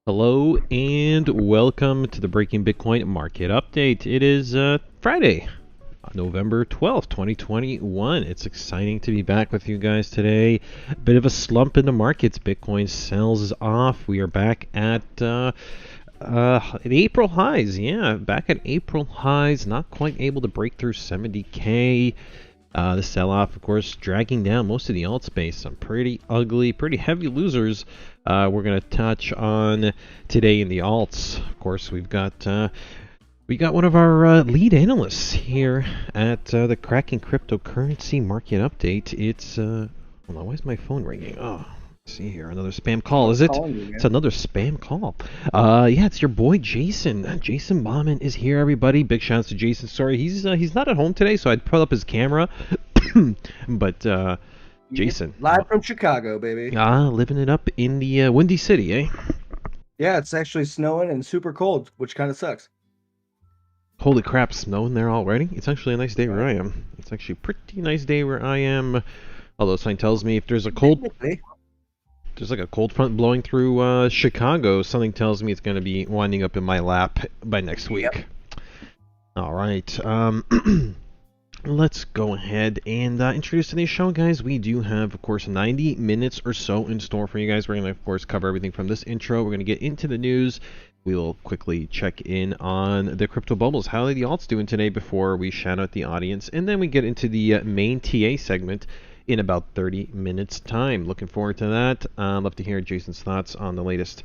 Hello and welcome to the Breaking Bitcoin Market Update. It is Friday, November 12th, 2021. It's exciting to be back with you guys today. A bit of a slump in the markets. Bitcoin sells off. We are back at April highs. Yeah, back at April highs. Not quite able to break through 70K. The sell-off, of course, dragging down most of the alt space. Some pretty ugly, pretty heavy losers we're going to touch on today in the alts. Of course, we got one of our lead analysts here at the Kraken Cryptocurrency Market Update. It's, hold on, why is my phone ringing? Oh, let's see here, another spam call, is it? It's another spam call. Yeah, it's your boy Jason. Jason Bauman is here, everybody. Big shouts to Jason. Sorry, he's not at home today, so I'd put up his camera. But Jason, live from Chicago, baby. Living it up in the Windy City, eh? Yeah, it's actually snowing and super cold, which kind of sucks. Holy crap, snowing there already? It's actually a nice day where I am. It's actually a pretty nice day where I am. Although sign tells me if there's a cold front blowing through Chicago, something tells me it's going to be winding up in my lap by next week. Yep. All right. Let's go ahead and introduce today's show, guys. We do have, of course, 90 minutes or so in store for you guys. We're going to, of course, cover everything from this intro. We're going to get into the news. We will quickly check in on the crypto bubbles. How are the alts doing today before we shout out the audience? And then we get into the main TA segment in about 30 minutes time. Looking forward to that. Love to hear Jason's thoughts on the latest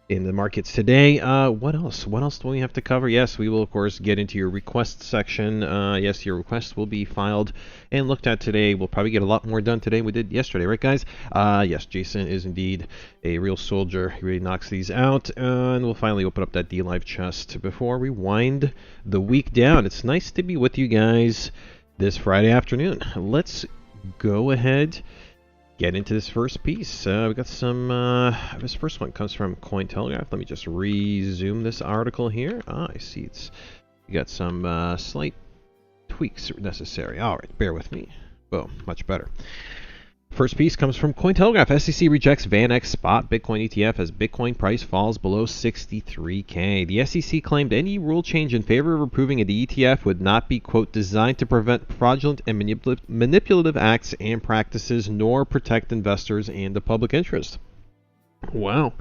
in the markets today. What else? What else do we have to cover? Yes, we will, of course, get into your request section. Yes, your requests will be filed and looked at today. We'll probably get a lot more done today than we did yesterday, right, guys? Yes, Jason is indeed a real soldier. He really knocks these out. And we'll finally open up that D-Live chest before we wind the week down. It's nice to be with you guys this Friday afternoon. Let's go ahead, get into this first piece. We got some, this first one comes from Cointelegraph. Let me just resume this article here. I see you got some slight tweaks necessary. All right, bear with me. Boom, much better. First piece comes from Cointelegraph. SEC rejects VanEck spot Bitcoin ETF as Bitcoin price falls below 63K. The SEC claimed any rule change in favor of approving the ETF would not be, quote, designed to prevent fraudulent and manipulative acts and practices, nor protect investors and the public interest. Wow.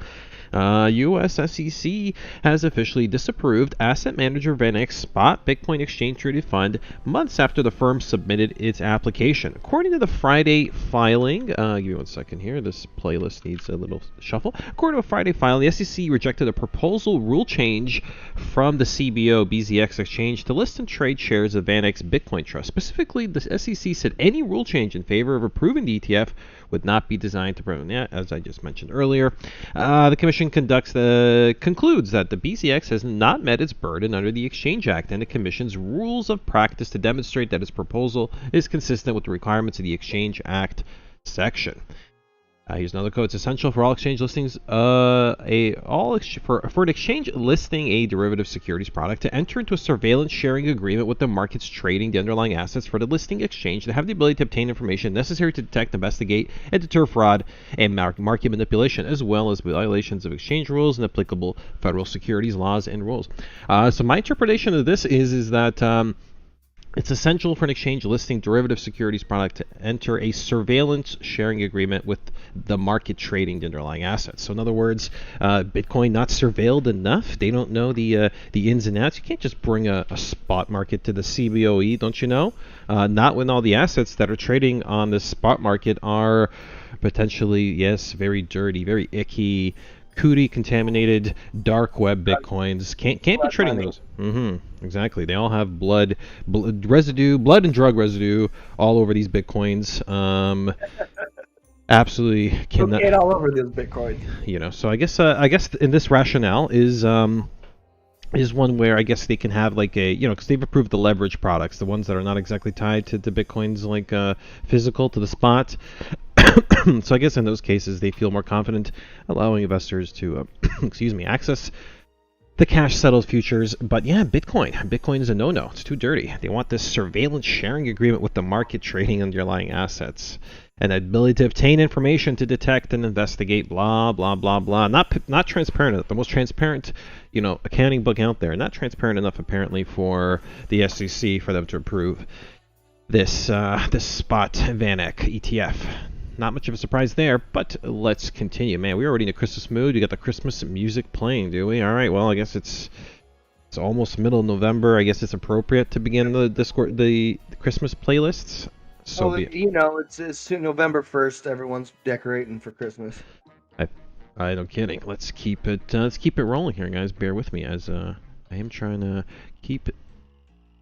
US SEC has officially disapproved asset manager VanEck spot Bitcoin exchange traded fund months after the firm submitted its application. According to the Friday filing, give me 1 second here, this playlist needs a little shuffle. According to a Friday filing, the SEC rejected a proposal rule change from the CBO BZX exchange to list and trade shares of VanEck's Bitcoin Trust. Specifically, the SEC said any rule change in favor of approving the ETF would not be designed to prevent that, as I just mentioned earlier. The Commission concludes that the BZX has not met its burden under the Exchange Act and the Commission's rules of practice to demonstrate that its proposal is consistent with the requirements of the Exchange Act section. Here's another quote. It's essential for all exchange listings, for an exchange listing a derivative securities product to enter into a surveillance sharing agreement with the markets trading the underlying assets for the listing exchange to have the ability to obtain information necessary to detect, investigate, and deter fraud and market manipulation, as well as violations of exchange rules and applicable federal securities laws and rules. So my interpretation of this is that it's essential for an exchange listing derivative securities product to enter a surveillance sharing agreement with the market trading the underlying assets. So in other words, Bitcoin not surveilled enough. They don't know the ins and outs. You can't just bring a spot market to the CBOE, don't you know? Not when all the assets that are trading on the spot market are potentially, yes, very dirty, very icky, cootie contaminated dark web Bitcoins. Can't be trading those. Exactly. They all have blood residue, blood and drug residue all over these Bitcoins. Absolutely cannot. Get all over those Bitcoins. You know. So I guess in this rationale is one where I guess they can have like a, because they've approved the leverage products, the ones that are not exactly tied to Bitcoins, like physical to the spot. So I guess in those cases they feel more confident allowing investors to, access the cash settled futures. But yeah, Bitcoin is a no-no. It's too dirty. They want this surveillance sharing agreement with the market trading underlying assets. an ability to obtain information to detect and investigate, blah blah blah blah. Not transparent enough. The most transparent, accounting book out there. Not transparent enough apparently for the SEC for them to approve this spot VanEck ETF. Not much of a surprise there, but let's continue. Man, we're already in a Christmas mood. You got the Christmas music playing, do we? All right. Well, I guess it's almost middle of November. I guess it's appropriate to begin the Christmas playlists. So it's November 1st. Everyone's decorating for Christmas. No kidding. Let's keep it rolling here, guys. Bear with me as I am trying to keep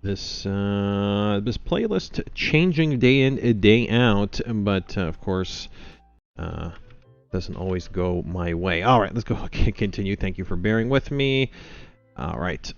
this playlist changing day in day out, but of course doesn't always go my way. All right, let's go continue. Thank you for bearing with me. All right.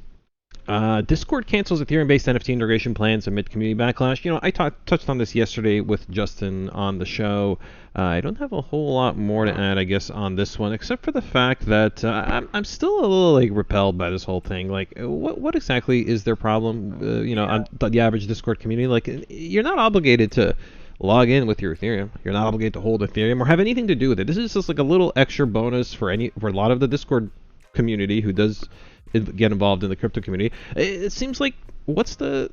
Discord cancels Ethereum-based NFT integration plans amid community backlash. I touched on this yesterday with Justin on the show. I don't have a whole lot more to add, I guess, on this one, except for the fact that I'm still a little repelled by this whole thing. What exactly is their problem? On the average Discord community, you're not obligated to log in with your Ethereum. You're not obligated to hold Ethereum or have anything to do with it. This is just a little extra bonus for a lot of the Discord community who does get involved in the crypto community. It seems like what's the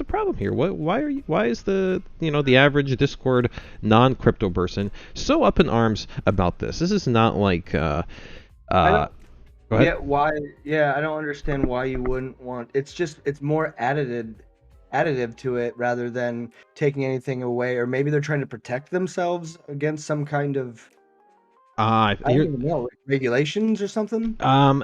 problem here? Why is the average Discord non-crypto person so up in arms about this? This is not like go ahead. I don't understand why you wouldn't want. It's more additive to it rather than taking anything away, or maybe they're trying to protect themselves against some kind of I don't even know, regulations or something.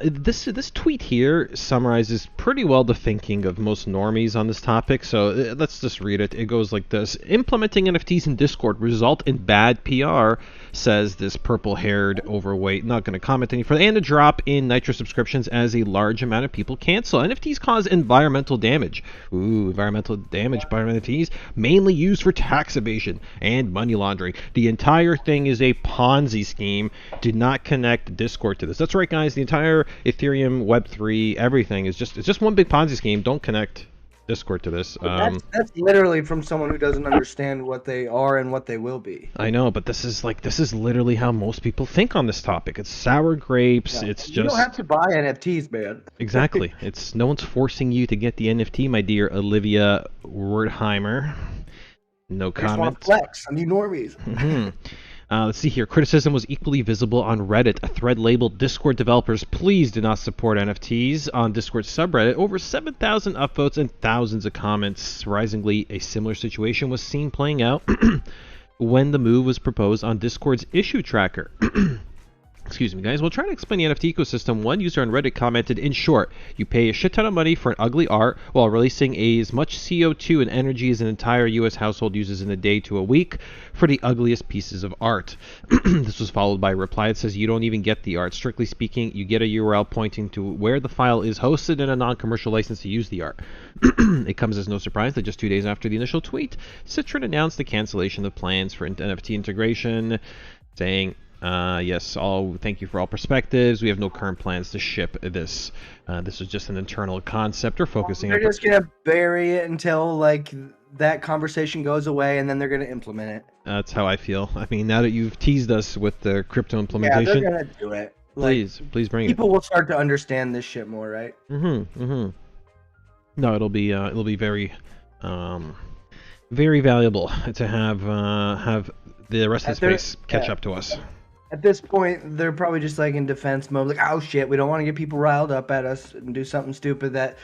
This tweet here summarizes pretty well the thinking of most normies on this topic. So let's just read it. It goes like this: implementing NFTs in Discord result in bad PR, says this purple-haired overweight. Not going to comment any further. And a drop in Nitro subscriptions as a large amount of people cancel. NFTs cause environmental damage. Ooh, environmental damage by NFTs, mainly used for tax evasion and money laundering. The entire thing is a Ponzi scheme. Do not connect Discord to this. That's right, guys. The entire Ethereum, Web3, everything is just one big Ponzi scheme. Don't connect Discord to this. That's literally from someone who doesn't understand what they are and what they will be. I know, but this is literally how most people think on this topic. It's sour grapes. Yeah. You don't have to buy NFTs, man. Exactly. No one's forcing you to get the NFT, my dear Olivia Wertheimer. No comment. I just want to flex. I need normies. Mm-hmm. Let's see here. Criticism was equally visible on Reddit. A thread labeled Discord developers, please do not support NFTs on Discord subreddit. Over 7,000 upvotes and thousands of comments. Surprisingly, a similar situation was seen playing out when the move was proposed on Discord's issue tracker. Excuse me, guys. While trying to explain the NFT ecosystem, one user on Reddit commented, in short, you pay a shit ton of money for an ugly art while releasing as much CO2 and energy as an entire U.S. household uses in a day to a week for the ugliest pieces of art. This was followed by a reply that says, you don't even get the art. Strictly speaking, you get a URL pointing to where the file is hosted and a non-commercial license to use the art. It comes as no surprise that just 2 days after the initial tweet, Citron announced the cancellation of plans for NFT integration, saying, yes, thank you for all perspectives. We have no current plans to ship this. This was just an internal concept. We're focusing on... They're just going to bury it until, that conversation goes away, and then they're going to implement it. That's how I feel. I mean, now that you've teased us with the crypto implementation... Yeah, they're going to do it. Please bring it. People will start to understand this shit more, right? No, it'll be very, very valuable to have the rest of the space catch up to us. At this point, they're probably just in defense mode, oh shit, we don't want to get people riled up at us and do something stupid that,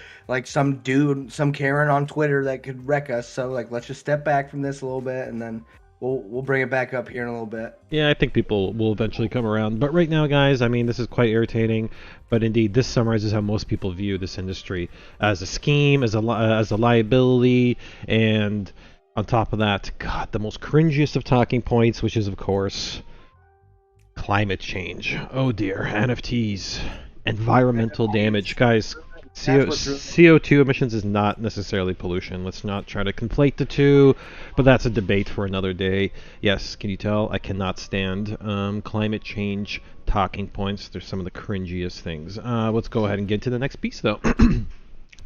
some dude, some Karen on Twitter that could wreck us. So let's just step back from this a little bit, and then we'll bring it back up here in a little bit. Yeah, I think people will eventually come around. But right now, guys, I mean, this is quite irritating. But indeed, this summarizes how most people view this industry as a scheme, as a liability, and on top of that, God, the most cringiest of talking points, which is of course climate change. Oh dear, NFTs, environmental damage. Guys, CO2 emissions is not necessarily pollution. Let's not try to conflate the two, but that's a debate for another day. Yes, can you tell? I cannot stand climate change talking points. They're some of the cringiest things. Let's go ahead and get to the next piece, though.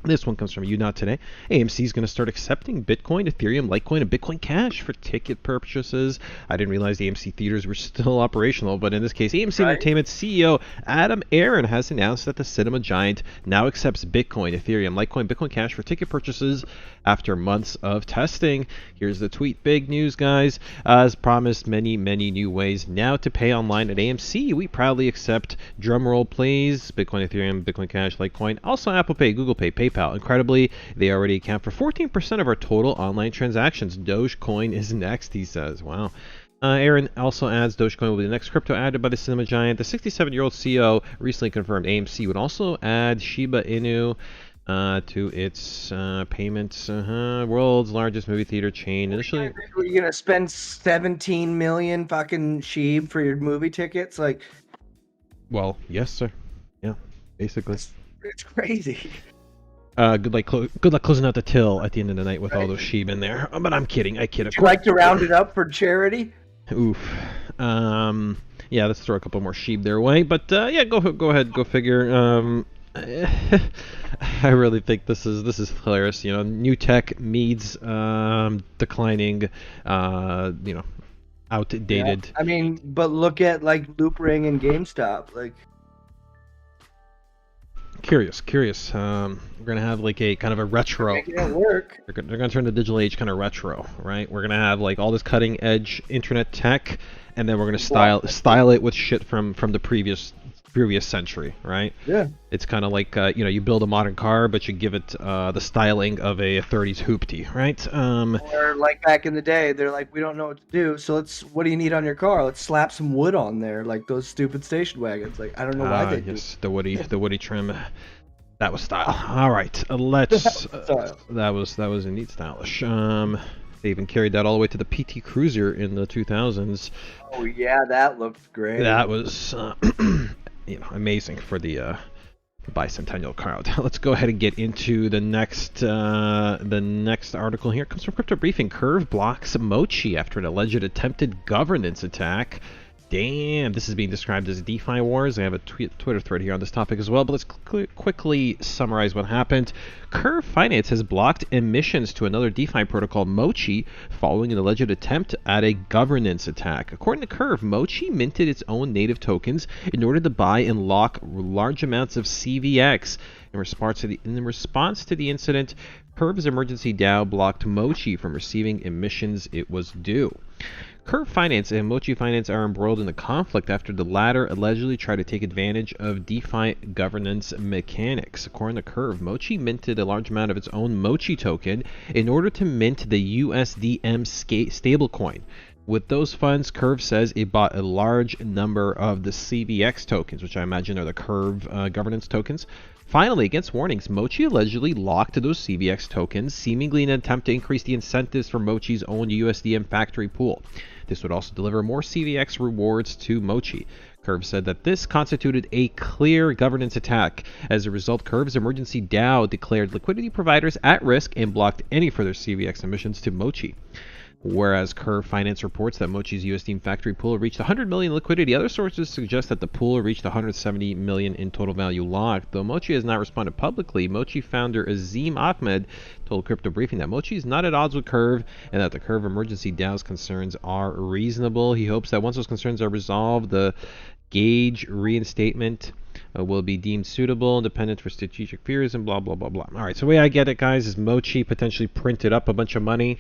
This one comes from You Not Today. AMC is going to start accepting Bitcoin, Ethereum, Litecoin, and Bitcoin Cash for ticket purchases. I didn't realize the AMC theaters were still operational, but in this case, AMC Entertainment CEO Adam Aron has announced that the cinema giant now accepts Bitcoin, Ethereum, Litecoin, Bitcoin Cash for ticket purchases after months of testing. Here's the tweet. Big news, guys. As promised, many new ways now to pay online at AMC. We proudly accept, drumroll please, Bitcoin, Ethereum, Bitcoin Cash, Litecoin, also Apple Pay, Google Pay, PayPal. Incredibly, they already account for 14% of our total online transactions. Dogecoin is next, he says. Wow. Aaron also adds Dogecoin will be the next crypto added by the cinema giant. The 67-year-old CEO recently confirmed AMC would also add Shiba Inu to its payments. World's largest movie theater chain. Initially, are you gonna spend 17 million fucking sheep for your movie tickets? Like, well, yes, sir. Yeah, basically. It's crazy. Good luck closing out the till at the end of the night with all those sheep in there. But I'm kidding. I kid. Would you like to round it up for charity? Oof. Yeah, let's throw a couple more sheep their way. But yeah, go ahead. Go figure. I really think this is hilarious. You know, new tech needs declining. Outdated. Yeah. I mean, but look at like Loop Ring and GameStop. Like. Curious. We're gonna have like a kind of a retro. Making it work. They're gonna turn the digital age kind of retro, right? We're gonna have like all this cutting edge internet tech, and then we're gonna style it with shit from the previous century, right? Yeah. It's kind of like you build a modern car, but you give it the styling of a 30s hoopty, right? Or like back in the day, they're like, we don't know what to do, so what do you need on your car? Let's slap some wood on there, like those stupid station wagons. Like, I don't know why they do. Yes, the woody trim. That was style. All right, let's. That was indeed stylish. They even carried that all the way to the PT Cruiser in the 2000s. Oh yeah, that looked great. That was amazing for the bicentennial crowd. Let's go ahead and get into the next article here. It comes from Crypto Briefing. Curve blocks Mochi after an alleged attempted governance attack. Damn, this is being described as DeFi wars. I have a Twitter thread here on this topic as well, but let's quickly summarize what happened. Curve Finance has blocked emissions to another DeFi protocol, Mochi, following an alleged attempt at a governance attack. According to Curve, Mochi minted its own native tokens in order to buy and lock large amounts of CVX. In response to the incident, Curve's emergency DAO blocked Mochi from receiving emissions it was due. Curve Finance and Mochi Finance are embroiled in a conflict after the latter allegedly tried to take advantage of DeFi governance mechanics. According to Curve, Mochi minted a large amount of its own Mochi token in order to mint the USDM stablecoin. With those funds, Curve says it bought a large number of the CVX tokens, which I imagine are the Curve governance tokens. Finally, against warnings, Mochi allegedly locked those CVX tokens, seemingly in an attempt to increase the incentives for Mochi's own USDM factory pool. This would also deliver more CVX rewards to Mochi. Curve said that this constituted a clear governance attack. As a result, Curve's emergency DAO declared liquidity providers at risk and blocked any further CVX emissions to Mochi. Whereas Curve Finance reports that Mochi's USDM factory pool reached 100 million liquidity, other sources suggest that the pool reached 170 million in total value locked. Though Mochi has not responded publicly, Mochi founder Azim Ahmed told Crypto Briefing that Mochi is not at odds with Curve and that the Curve emergency DAO's concerns are reasonable. He hopes that once those concerns are resolved, the gauge reinstatement will be deemed suitable, independent for strategic fears, and blah, blah, blah, blah. All right, so the way I get it, guys, is Mochi potentially printed up a bunch of money.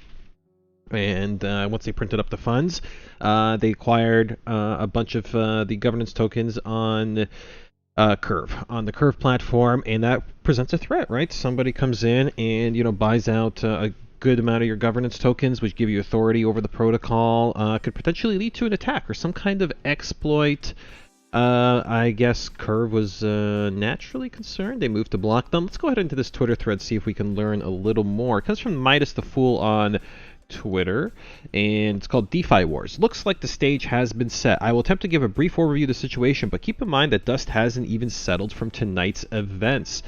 And once they printed up the funds, they acquired a bunch of the governance tokens on Curve, on the Curve platform, and that presents a threat, right? Somebody comes in and buys out a good amount of your governance tokens, which give you authority over the protocol, could potentially lead to an attack or some kind of exploit. I guess Curve was naturally concerned. They moved to block them. Let's go ahead into this Twitter thread, see if we can learn a little more. It comes from Midas the Fool on Twitter, and it's called DeFi Wars. Looks like the stage has been set. I will attempt to give a brief overview of the situation, but keep in mind that dust hasn't even settled from tonight's events.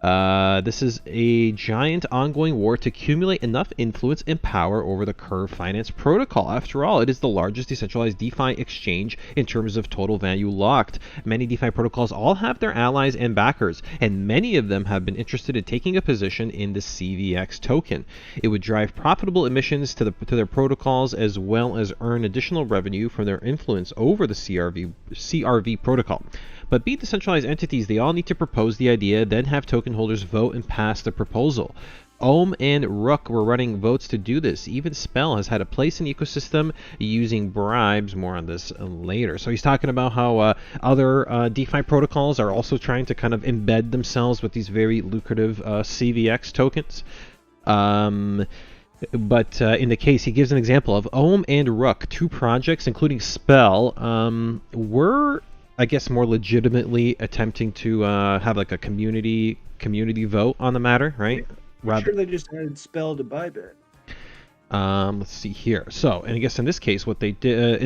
This is a giant ongoing war to accumulate enough influence and power over the Curve Finance Protocol. After all, it is the largest decentralized DeFi exchange in terms of total value locked. Many DeFi protocols all have their allies and backers, and many of them have been interested in taking a position in the CVX token. It would drive profitable emissions to their protocols, as well as earn additional revenue from their influence over the CRV protocol. But be decentralized entities, they all need to propose the idea, then have token holders vote and pass the proposal. Ohm and Rook were running votes to do this. Even Spell has had a place in the ecosystem using bribes. More on this later. So he's talking about how other DeFi protocols are also trying to kind of embed themselves with these very lucrative CVX tokens. But in the case, he gives an example of Ohm and Rook, two projects, including Spell, were, I guess, more legitimately attempting to have like a community vote on the matter, right? I'm sure they just added Spell to Bybit. Let's see here. So, and I guess in this case, what they did,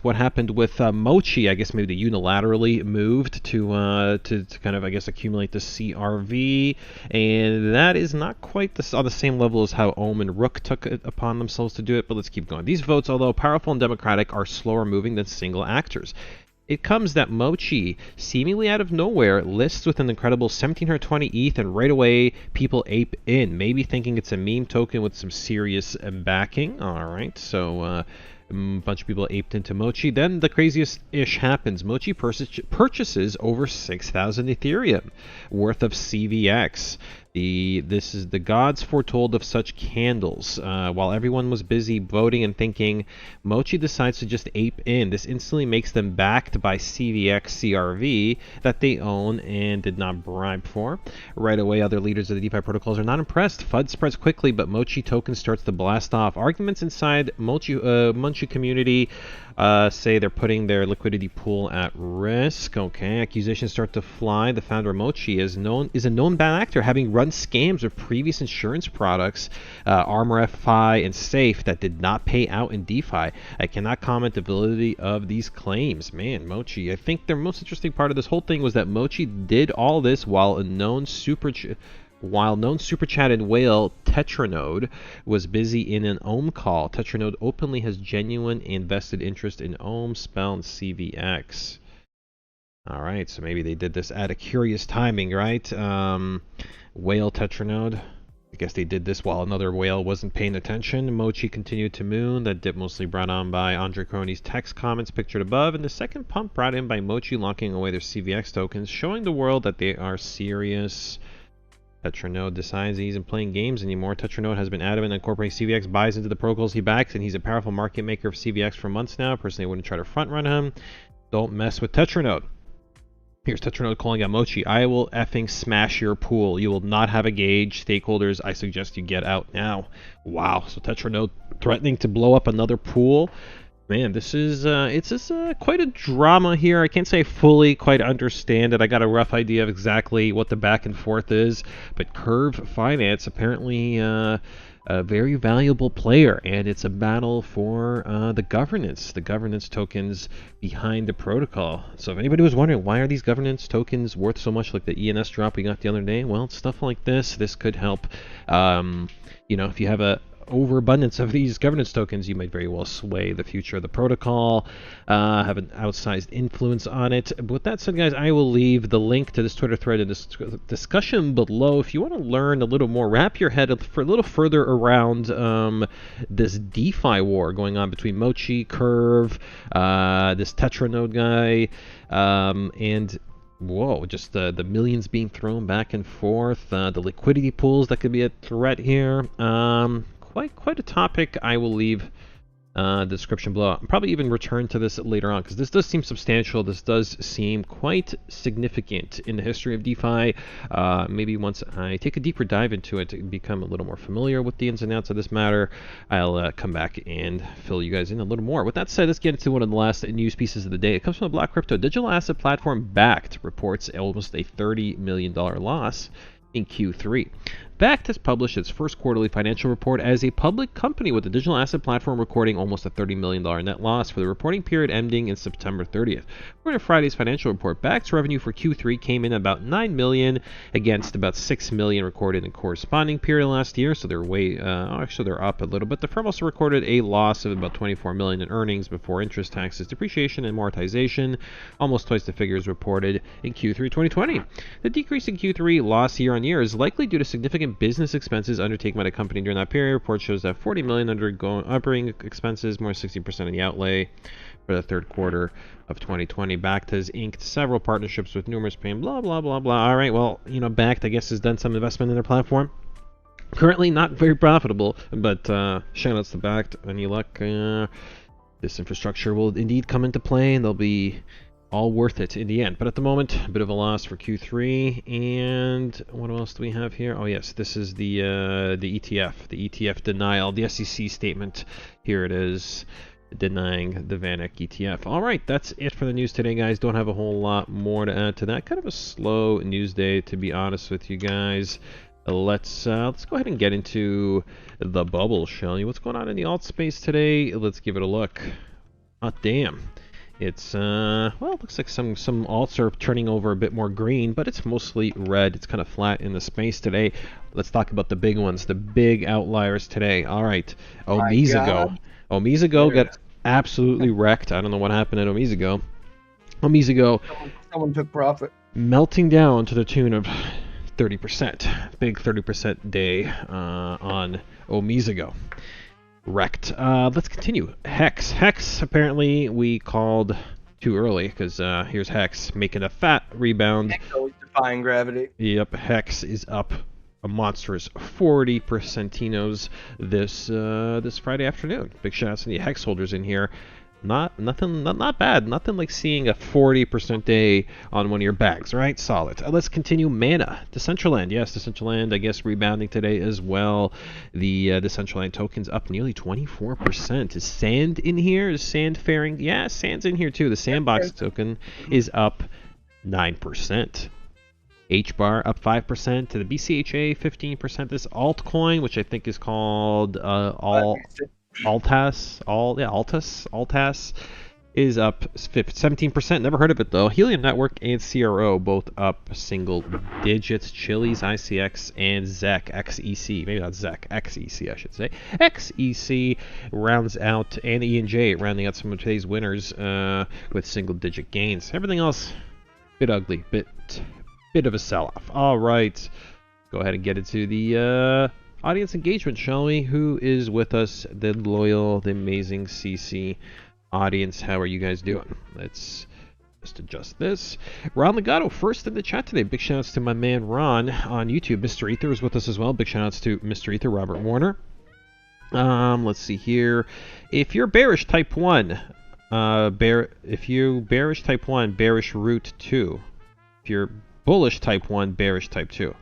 what happened with Mochi, I guess maybe they unilaterally moved to kind of, I guess, accumulate the CRV, and that is not quite on the same level as how Ohm and Rook took it upon themselves to do it. But let's keep going. These votes, although powerful and democratic, are slower moving than single actors. It comes that Mochi, seemingly out of nowhere, lists with an incredible 1720 ETH, and right away people ape in, maybe thinking it's a meme token with some serious backing. Alright, so a bunch of people aped into Mochi. Then the craziest ish happens. Mochi purchases over 6,000 Ethereum worth of CVX. This is the gods foretold of such candles. While everyone was busy voting and thinking, Mochi decides to just ape in. This instantly makes them backed by CVX CRV that they own and did not bribe for. Right away, other leaders of the DeFi protocols are not impressed. FUD spreads quickly, but Mochi token starts to blast off. Arguments inside Mochi community say they're putting their liquidity pool at risk. Okay, accusations start to fly. The founder of Mochi is a known bad actor, having run scams with previous insurance products, Armor FI and Safe, that did not pay out in DeFi. I cannot comment the validity of these claims. Man, Mochi. I think the most interesting part of this whole thing was that Mochi did all this while a known super chatted whale, Tetranode, was busy in an Ohm call. Tetranode openly has genuine and vested interest in Ohm, Spell, and CVX. Alright, so maybe they did this at a curious timing, right? Whale Tetranode. I guess they did this while another whale wasn't paying attention. Mochi continued to moon. That dip mostly brought on by Andre Crony's text comments pictured above, and the second pump brought in by Mochi locking away their CVX tokens, showing the world that they are serious. Tetranode decides he isn't playing games anymore. Tetranode has been adamant incorporating CVX, buys into the protocols he backs, and he's a powerful market maker of CVX for months now. Personally, I wouldn't try to front run him. Don't mess with Tetranode. Here's Tetranode calling out Mochi. I will effing smash your pool. You will not have a gauge. Stakeholders, I suggest you get out now. Wow. So Tetranode threatening to blow up another pool. Man, this is quite a drama here. I can't say I fully quite understand it. I got a rough idea of exactly what the back and forth is, but Curve Finance apparently a very valuable player, and it's a battle for the governance tokens behind the protocol. So if anybody was wondering why are these governance tokens worth so much, like the ENS drop we got the other day, well, it's stuff like this. This could help. If you have a overabundance of these governance tokens, you might very well sway the future of the protocol, have an outsized influence on it. But with that said, guys, I will leave the link to this Twitter thread in this discussion below. If you want to learn a little more, wrap your head for a little further around this DeFi war going on between Mochi, Curve, this Tetranode guy, and whoa, just the millions being thrown back and forth, the liquidity pools that could be a threat here. Quite a topic. I will leave the description below. I'll probably even return to this later on because this does seem substantial. This does seem quite significant in the history of DeFi. Maybe once I take a deeper dive into it to become a little more familiar with the ins and outs of this matter, I'll come back and fill you guys in a little more. With that said, let's get into one of the last news pieces of the day. It comes from the Black Crypto. Digital asset platform Backed reports almost a $30 million loss in Q3. Bakkt has published its first quarterly financial report as a public company, with the digital asset platform recording almost a $30 million net loss for the reporting period ending in September 30th. According to Friday's financial report, Bakkt's revenue for Q3 came in about $9 million against about $6 million recorded in the corresponding period last year, so they're actually they're up a little bit. The firm also recorded a loss of about $24 million in earnings before interest, taxes, depreciation, and amortization, almost twice the figures reported in Q3 2020. The decrease in Q3 loss year on year is likely due to significant business expenses undertaken by the company during that period. Report shows that $40 million undergoing operating expenses, more than 60% of the outlay for the third quarter of 2020. Bakkt has inked several partnerships with numerous paying blah blah blah blah. All right, well, Bakkt, I guess, has done some investment in their platform. Currently not very profitable, but shout outs to Bakkt. Any luck? This infrastructure will indeed come into play, and they'll be all worth it in the end. But at the moment, a bit of a loss for Q3. And what else do we have here? Oh yes, this is the ETF denial, the SEC statement. Here it is, denying the VanEck ETF. All right, that's it for the news today, guys. Don't have a whole lot more to add to that. Kind of a slow news day, to be honest with you guys. Let's go ahead and get into the bubble, shall we? What's going on in the alt space today? Let's give it a look. Oh damn. It's well, it looks like some alts are turning over a bit more green, but it's mostly red. It's kind of flat in the space today. Let's talk about the big ones, the big outliers today. All right, Omizago. Omizago got absolutely wrecked. I don't know what happened at Omizago. Someone took profit. Melting down to the tune of 30%. Big 30% day on Omizago. Wrecked. Let's continue. Hex apparently we called too early, because here's Hex making a fat rebound. Hex always defying gravity. Yep, Hex is up a monstrous 40%inos this Friday afternoon. Big shout out to the Hex holders in here. Not bad. Nothing like seeing a 40% day on one of your bags, right? Solid. Let's continue. Mana, Decentraland. Yes, Decentraland, I guess, rebounding today as well. The Decentraland token's up nearly 24%. Is Sand in here? Is Sand faring? Yeah, Sand's in here too. The Sandbox token is up 9%. HBAR up 5%. To the BCHA 15%. This altcoin, which I think is called Altas is up 17%. Never heard of it though. Helium Network and CRO both up single digits. Chili's, ICX, and ZEC XEC. Maybe not ZEC, XEC I should say. XEC rounds out, and ENJ rounding out some of today's winners with single digit gains. Everything else, bit ugly, bit of a sell-off. All right, go ahead and get into the audience engagement, shall we? Who is with us? The loyal, the amazing CC audience. How are you guys doing? Let's just adjust this. Ron Legato, first in the chat today. Big shout outs to my man Ron on YouTube. Mr. Ether is with us as well. Big shout outs to Mr. Ether, Robert Warner. Let's see here. If you're bearish, type 1. If you bearish, type 1. Bearish root 2. If you're bullish, type 1. Bearish, type 2.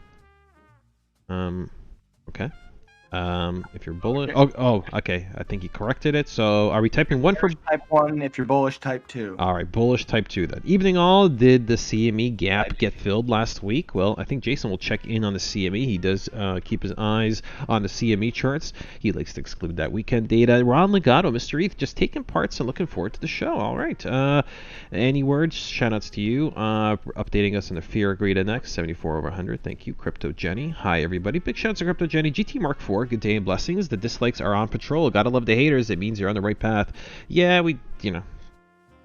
Okay. If you're bullish, okay. I think he corrected it. So, are we typing 1 for type 1? If you're bullish, type 2. All right, bullish type 2 then. Evening all. Did the CME gap get filled last week? Well, I think Jason will check in on the CME. He does keep his eyes on the CME charts. He likes to exclude that weekend data. Ron Legato, Mr. ETH, just taking parts and looking forward to the show. All right. Any words? Shout outs to you. Updating us on the Fear Agreed Index, 74 over 100. Thank you, Crypto Jenny. Hi everybody. Big shout outs to Crypto Jenny. GT Mark 4. Good day and blessings. The dislikes are on patrol. Gotta love the haters. It means you're on the right path. Yeah,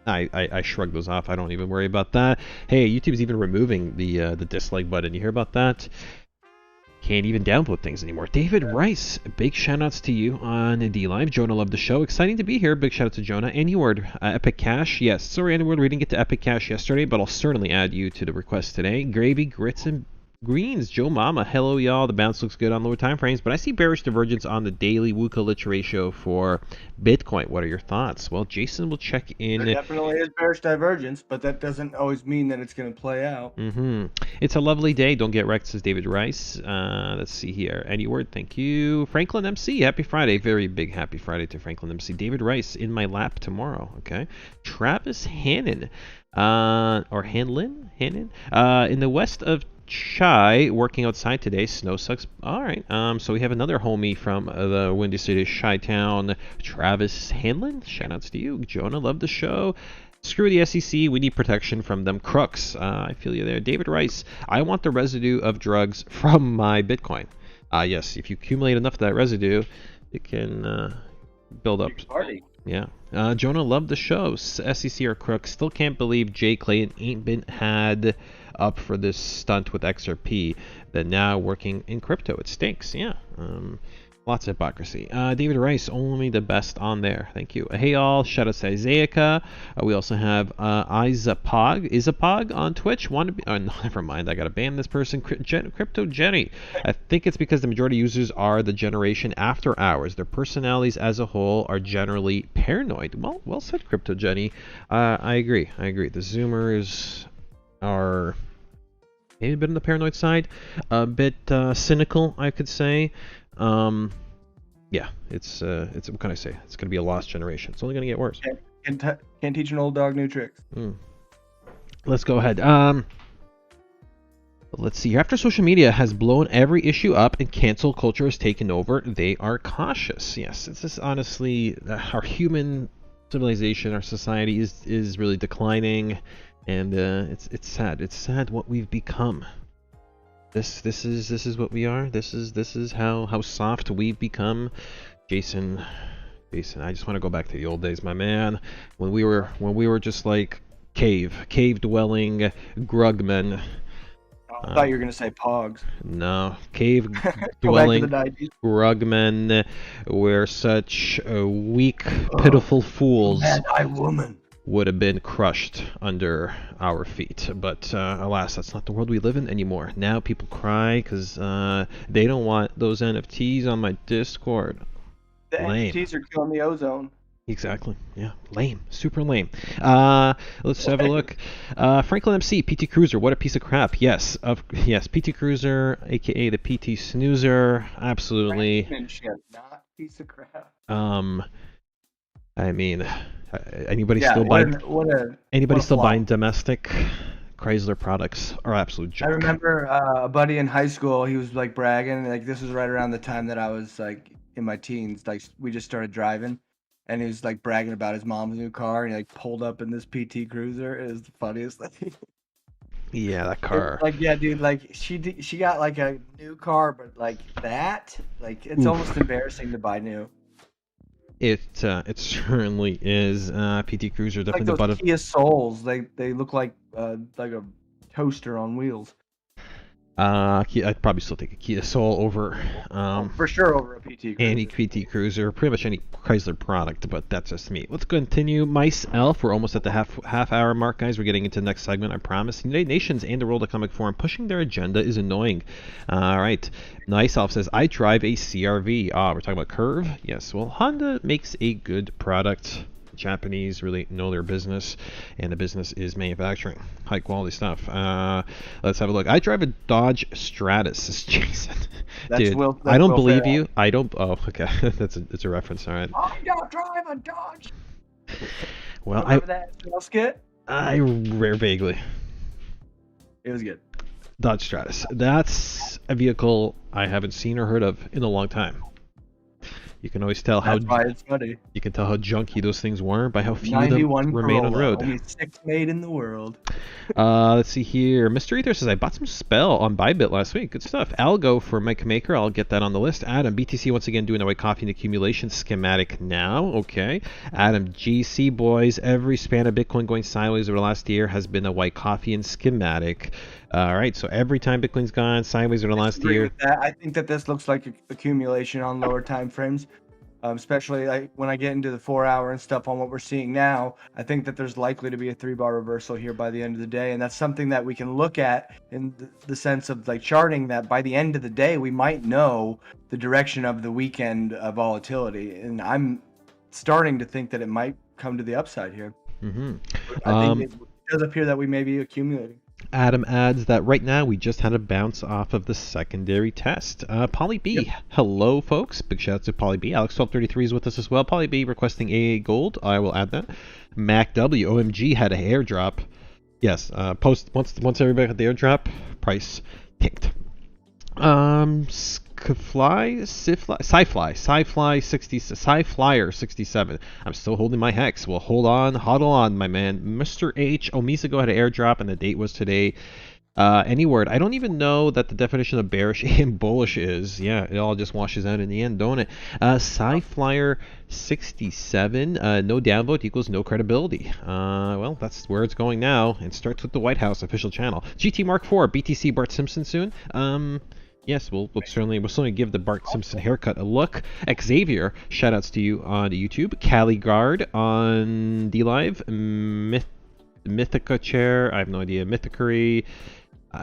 I shrug those off. I don't even worry about that. Hey, YouTube's even removing the dislike button. You hear about that? Can't even downvote things anymore. David Rice, big shout outs to you on the live. Jonah loved the show. Exciting to be here. Big shout out to Jonah. Anyword, Epic Cash. Yes, sorry, Anyword, we didn't get to Epic Cash yesterday, but I'll certainly add you to the request today. Gravy, grits, and greens. Joe Mama, hello y'all. The bounce looks good on lower time frames, but I see bearish divergence on the daily WUKA-Lich ratio for Bitcoin. What are your thoughts? Well, Jason will check in. There definitely is bearish divergence, but that doesn't always mean that it's going to play out. It's a lovely day. Don't get wrecked, says David Rice. Let's see here. Any word? Thank you. Franklin MC, happy Friday. Very big happy Friday to Franklin MC. David Rice, in my lap tomorrow. Okay. Travis Hannon. Or Hanlon? In the west of Chai working outside today. Snow sucks. All right. So we have another homie from the Windy City, Chi-Town, Travis Hanlon. Shoutouts to you. Jonah, love the show. Screw the SEC. We need protection from them crooks. I feel you there. David Rice. I want the residue of drugs from my Bitcoin. Yes, if you accumulate enough of that residue, it can build up. Party. Yeah. Jonah, love the show. SEC are crooks. Still can't believe Jay Clayton ain't been had up for this stunt with XRP. That now working in crypto. It stinks. Yeah. Lots of hypocrisy. David Rice, only the best on there. Thank you. Hey all, shout out to Isaiah. We also have Izapog on Twitch. Never mind, I gotta ban this person. Crypto Jenny. I think it's because the majority users are the generation after ours. Their personalities as a whole are generally paranoid. Well said, Crypto Jenny. I agree. The Zoomers are maybe a bit on the paranoid side, a bit cynical, I could say. Yeah, it's what can I say? It's gonna be a lost generation. It's only gonna get worse. Can't teach an old dog new tricks. Let's go ahead. Let's see. After social media has blown every issue up and cancel culture has taken over, they are cautious. Yes, it's just honestly our human civilization, our society is really declining, and it's sad. It's sad what we've become. This is what we are. This is how soft we've become. Jason, I just want to go back to the old days, my man. When we were just like cave dwelling grugmen. I thought you were gonna say pogs. No, cave dwelling grugmen were such weak, pitiful fools. Mad-Eye Woman Would have been crushed under our feet, but alas, that's not the world we live in anymore. Now people cry because they don't want those NFTs on my Discord. The Lame. NFTs are killing the ozone. Exactly. Yeah. Lame. Super lame. Let's have a look. Franklin MC, PT Cruiser. What a piece of crap. Yes. Yes. PT Cruiser, aka the PT Snoozer. Absolutely. Not piece of crap. I mean, anybody still buying domestic Chrysler products are absolute junk. I remember a buddy in high school. He was like bragging. Like this was right around the time that I was like in my teens. Like we just started driving, and he was like bragging about his mom's new car, and he like pulled up in this PT Cruiser. It was the funniest thing. Yeah, that car. Like yeah, dude. Like she got like a new car, but like that, like it's almost embarrassing to buy new. It certainly is. PT Cruiser definitely like the butt of Kia Souls. They look like a toaster on wheels. I'd probably still take a Kia Soul over for sure over a PT Cruiser. Any PT Cruiser, pretty much any Chrysler product, but that's just me. Let's continue. Mice Elf, we're almost at the half hour mark, guys. We're getting into the next segment, I promise. The United Nations and the World Economic Forum pushing their agenda is annoying. All right. Nice Elf says, I drive a CRV. We're talking about Curve? Yes. Well, Honda makes a good product. Japanese really know their business, and the business is manufacturing high quality stuff. Let's have a look. I drive a Dodge Stratus, says Jason. Dude, I don't believe you. I don't. Oh, okay. It's a reference. All right. I don't drive a Dodge. Well, remember that skit? I vaguely. It was good. Dodge Stratus. That's a vehicle I haven't seen or heard of in a long time. You can always tell That's why it's funny. You can tell how junky those things were by how few of them remain on the road. Only 6 made in the world. Let's see here. Mr. Ether says, I bought some Spell on Bybit last week. Good stuff. ALGO for Mike Maker. I'll get that on the list. Adam, BTC once again doing the white coffee and accumulation schematic now. Okay. Adam, GC boys. Every span of Bitcoin going sideways over the last year has been a white coffee and schematic. All right. So every time Bitcoin's gone sideways over the last year. I think that this looks like accumulation on lower time frames. Especially like when I get into the 4 hour and stuff on what we're seeing now, I think that there's likely to be a 3-bar reversal here by the end of the day. And that's something that we can look at in the sense of like charting that by the end of the day, we might know the direction of the weekend volatility. And I'm starting to think that it might come to the upside here. Mm-hmm. I think it does appear that we may be accumulating. Adam adds that right now we just had a bounce off of the secondary test. Polly B, yep. Hello folks. Big shout out to Polly B. Alex1233 is with us as well. Polly B requesting AA gold. I will add that. Mac W, OMG had a airdrop. Yes, post once everybody got the airdrop, price tanked. Sci-Flyer 67. I'm still holding my hex. Well, huddle on, my man. Mr. H. Omisa had an airdrop, and the date was today. Any word. I don't even know that the definition of bearish and bullish is. Yeah, it all just washes out in the end, don't it? Sci-Flyer 67. No downvote equals no credibility. Well, that's where it's going now. It starts with the White House official channel. GT Mark IV. BTC Bart Simpson soon. Yes, we'll certainly give the Bart Simpson haircut a look. Xavier, shoutouts to you on YouTube. Cali Guard on DLive. Mythica Chair, I have no idea. Mythicary.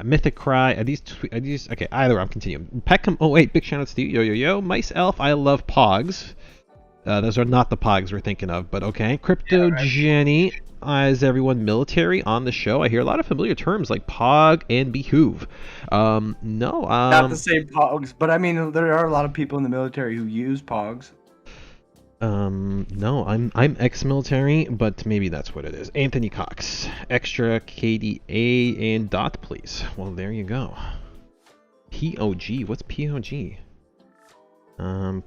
Mythicry, are these, okay, either way, I'm continuing. Peckham08, big shoutouts to you, yo. Mice Elf, I love Pogs. Those are not the Pogs we're thinking of, but okay. Crypto Jenny, is everyone military on the show? I hear a lot of familiar terms like Pog and Behoove. No. Not the same Pogs, but I mean, there are a lot of people in the military who use Pogs. No, I'm ex-military, but maybe that's what it is. Anthony Cox, extra KDA and dot, please. Well, there you go. POG, what's POG? The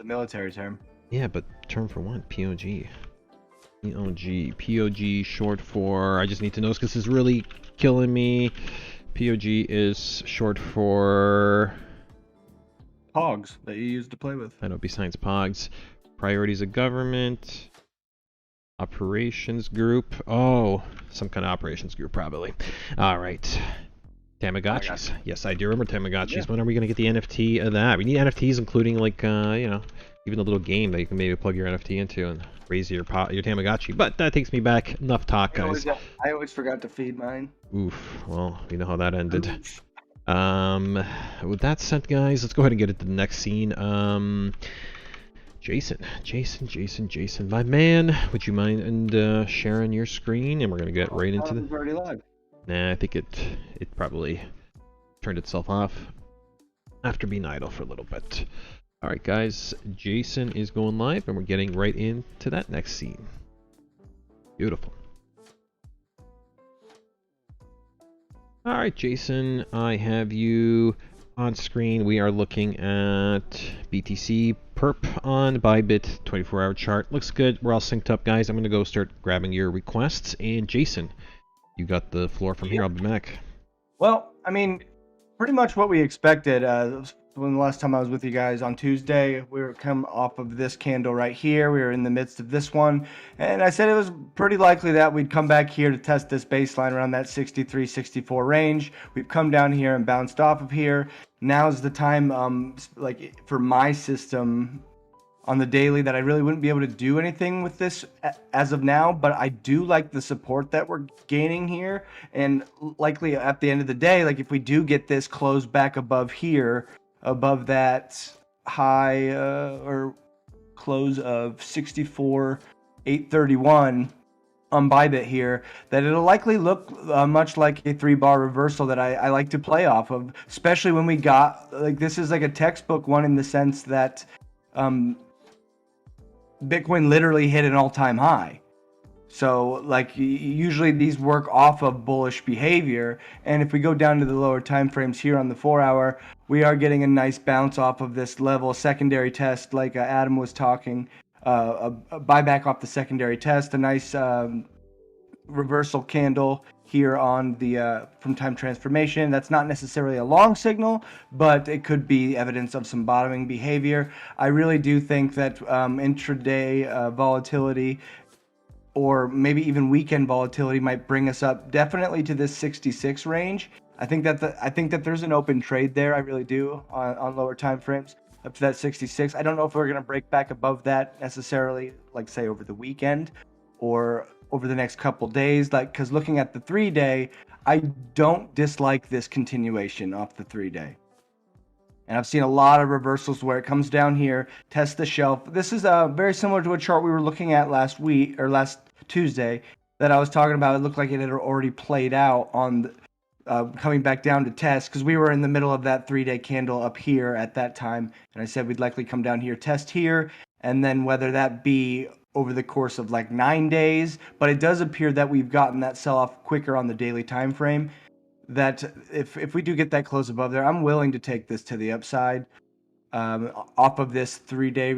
military term. Yeah, but term for what? POG. POG, short for. I just need to know because this is really killing me. POG is short for. Pogs that you use to play with. I know, besides Pogs. Priorities of government. Operations group. Oh, some kind of operations group, probably. All right. Tamagotchis. Yes, I do remember Tamagotchis. Yeah. When are we going to get the NFT of that? We need NFTs, including, like, even a little game that you can maybe plug your NFT into and raise your Tamagotchi. But that takes me back. Enough talk, guys. I always forgot to feed mine. Oof. Well, you know how that ended. With that said, guys, let's go ahead and get into the next scene. Jason, my man, would you mind sharing your screen? And we're gonna get right into the. Already live. Nah, I think it probably turned itself off after being idle for a little bit. All right, guys, Jason is going live, and we're getting right into that next scene. Beautiful. All right, Jason, I have you on screen. We are looking at BTC perp on Bybit 24-hour chart. Looks good. We're all synced up, guys. I'm going to go start grabbing your requests. And Jason, you got the floor from here. I'll be back. Well, I mean, pretty much what we expected. When the last time I was with you guys on Tuesday, we were coming off of this candle right here. We were in the midst of this one, and I said it was pretty likely that we'd come back here to test this baseline around that 63, 64 range. We've come down here and bounced off of here. Now's the time, like for my system on the daily, that I really wouldn't be able to do anything with this as of now, but I do like the support that we're gaining here, and likely at the end of the day, like if we do get this closed back above here, above that high or close of 64,831 on Bybit here, that it'll likely look much like a 3-bar reversal that I like to play off of, especially when we got, like, this is like a textbook one in the sense that Bitcoin literally hit an all-time high. So, like, usually these work off of bullish behavior, and if we go down to the lower time frames here on the 4-hour, we are getting a nice bounce off of this level, secondary test, like Adam was talking, a buyback off the secondary test, a nice reversal candle here on the from time transformation. That's not necessarily a long signal, but it could be evidence of some bottoming behavior. I really do think that intraday volatility, or maybe even weekend volatility, might bring us up definitely to this 66 range. I think that there's an open trade there. I really do on lower time frames up to that 66. I don't know if we're going to break back above that necessarily, like say over the weekend or over the next couple days. Like, because looking at the 3-day, I don't dislike this continuation off the 3-day. And I've seen a lot of reversals where it comes down here, tests the shelf. This is very similar to a chart we were looking at last Tuesday that I was talking about. It looked like it had already played out on coming back down to test, because we were in the middle of that 3-day candle up here at that time. And I said we'd likely come down here, test here, and then whether that be over the course of like 9 days, but it does appear that we've gotten that sell-off quicker on the daily time frame. That if we do get that close above there, I'm willing to take this to the upside off of this 3-day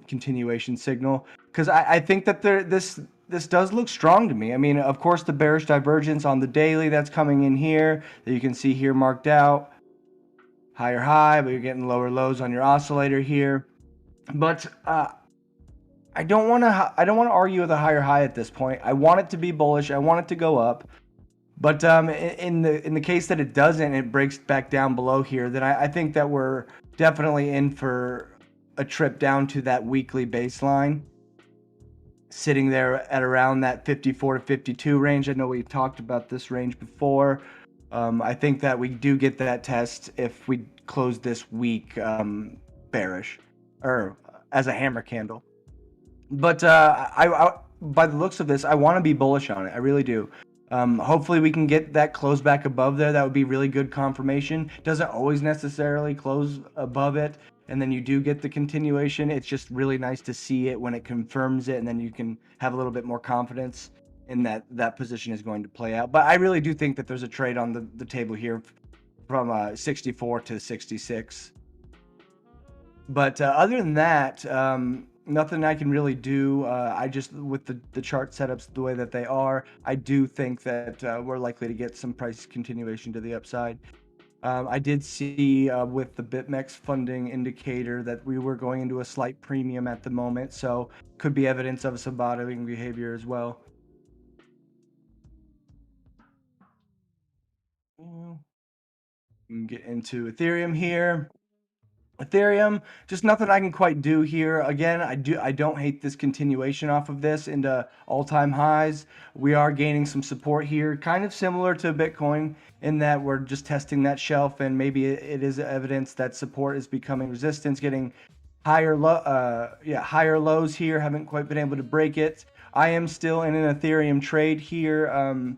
continuation signal, because I think that this does look strong to me. I mean, of course, the bearish divergence on the daily that's coming in here that you can see here marked out, higher high, but you're getting lower lows on your oscillator here. But I don't want to argue with a higher high at this point. I want it to be bullish. I want it to go up. But in the case that it doesn't, it breaks back down below here, then I think that we're definitely in for a trip down to that weekly baseline, sitting there at around that 54 to 52 range. I know we talked about this range before. I think that we do get that test if we close this week bearish or as a hammer candle. But I by the looks of this, I want to be bullish on it. I really do. Hopefully we can get that close back above there. That would be really good confirmation. Doesn't always necessarily close above it, and then you do get the continuation. It's just really nice to see it when it confirms it, and then you can have a little bit more confidence in that position is going to play out. But I really do think that there's a trade on the table here from 64 to 66. But other than that, nothing I can really do. I just, with the chart setups the way that they are, I do think that we're likely to get some price continuation to the upside. I did see with the BitMEX funding indicator that we were going into a slight premium at the moment, so could be evidence of some bottoming behavior as well. We can get into Ethereum here. Ethereum, just nothing I can quite do here. Again, I don't hate this continuation off of this into all-time highs. We are gaining some support here, kind of similar to Bitcoin in that we're just testing that shelf, and maybe it is evidence that support is becoming resistance, getting higher lows here. Haven't quite been able to break it. I am still in an Ethereum trade here.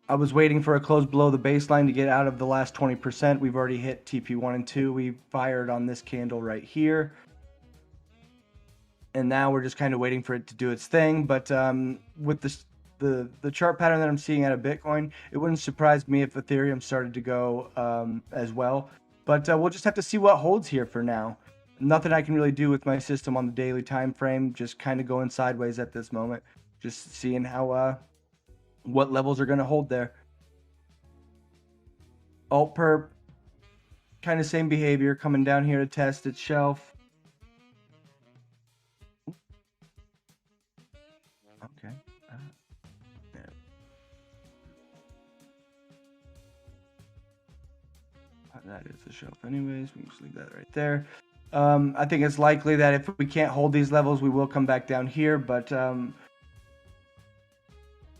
I was waiting for a close below the baseline to get out of the last 20%. We've already hit TP1 and 2. We fired on this candle right here. And now we're just kind of waiting for it to do its thing. But with the chart pattern that I'm seeing out of Bitcoin, it wouldn't surprise me if Ethereum started to go as well. But we'll just have to see what holds here for now. Nothing I can really do with my system on the daily time frame. Just kind of going sideways at this moment. Just seeing how... what levels are going to hold there. HOLYPERP, kind of same behavior, coming down here to test its shelf. Okay. Yeah. That is the shelf anyways. We can just leave that right there. I think it's likely that if we can't hold these levels, we will come back down here, but...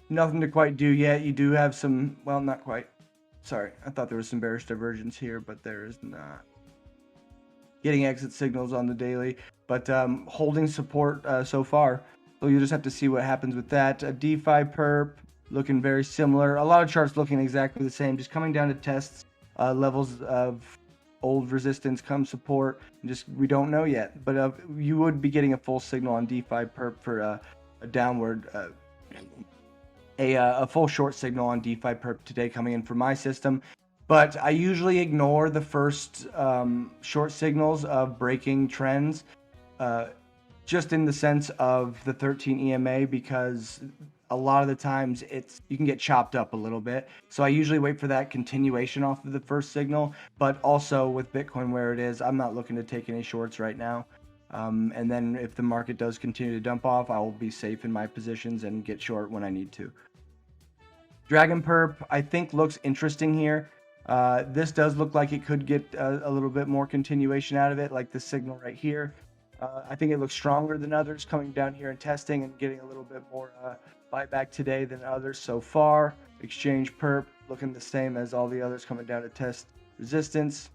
nothing to quite do yet. You do have some, well, not quite. Sorry, I thought there was some bearish divergence here, but there is not. Getting exit signals on the daily, but holding support so far. So you just have to see what happens with that. DeFi perp looking very similar. A lot of charts looking exactly the same, just coming down to tests levels of old resistance, come support. Just we don't know yet, but you would be getting a full signal on DeFi perp for a downward. A full short signal on DeFi perp today coming in for my system, but I usually ignore the first short signals of breaking trends, just in the sense of the 13 EMA, because a lot of the times you can get chopped up a little bit. So I usually wait for that continuation off of the first signal, but also with Bitcoin where it is, I'm not looking to take any shorts right now. And then if the market does continue to dump off, I will be safe in my positions and get short when I need to. Dragon Perp, I think, looks interesting here. This does look like it could get a little bit more continuation out of it, like the signal right here. I think it looks stronger than others coming down here and testing and getting a little bit more buyback today than others so far. Exchange Perp looking the same as all the others coming down to test resistance.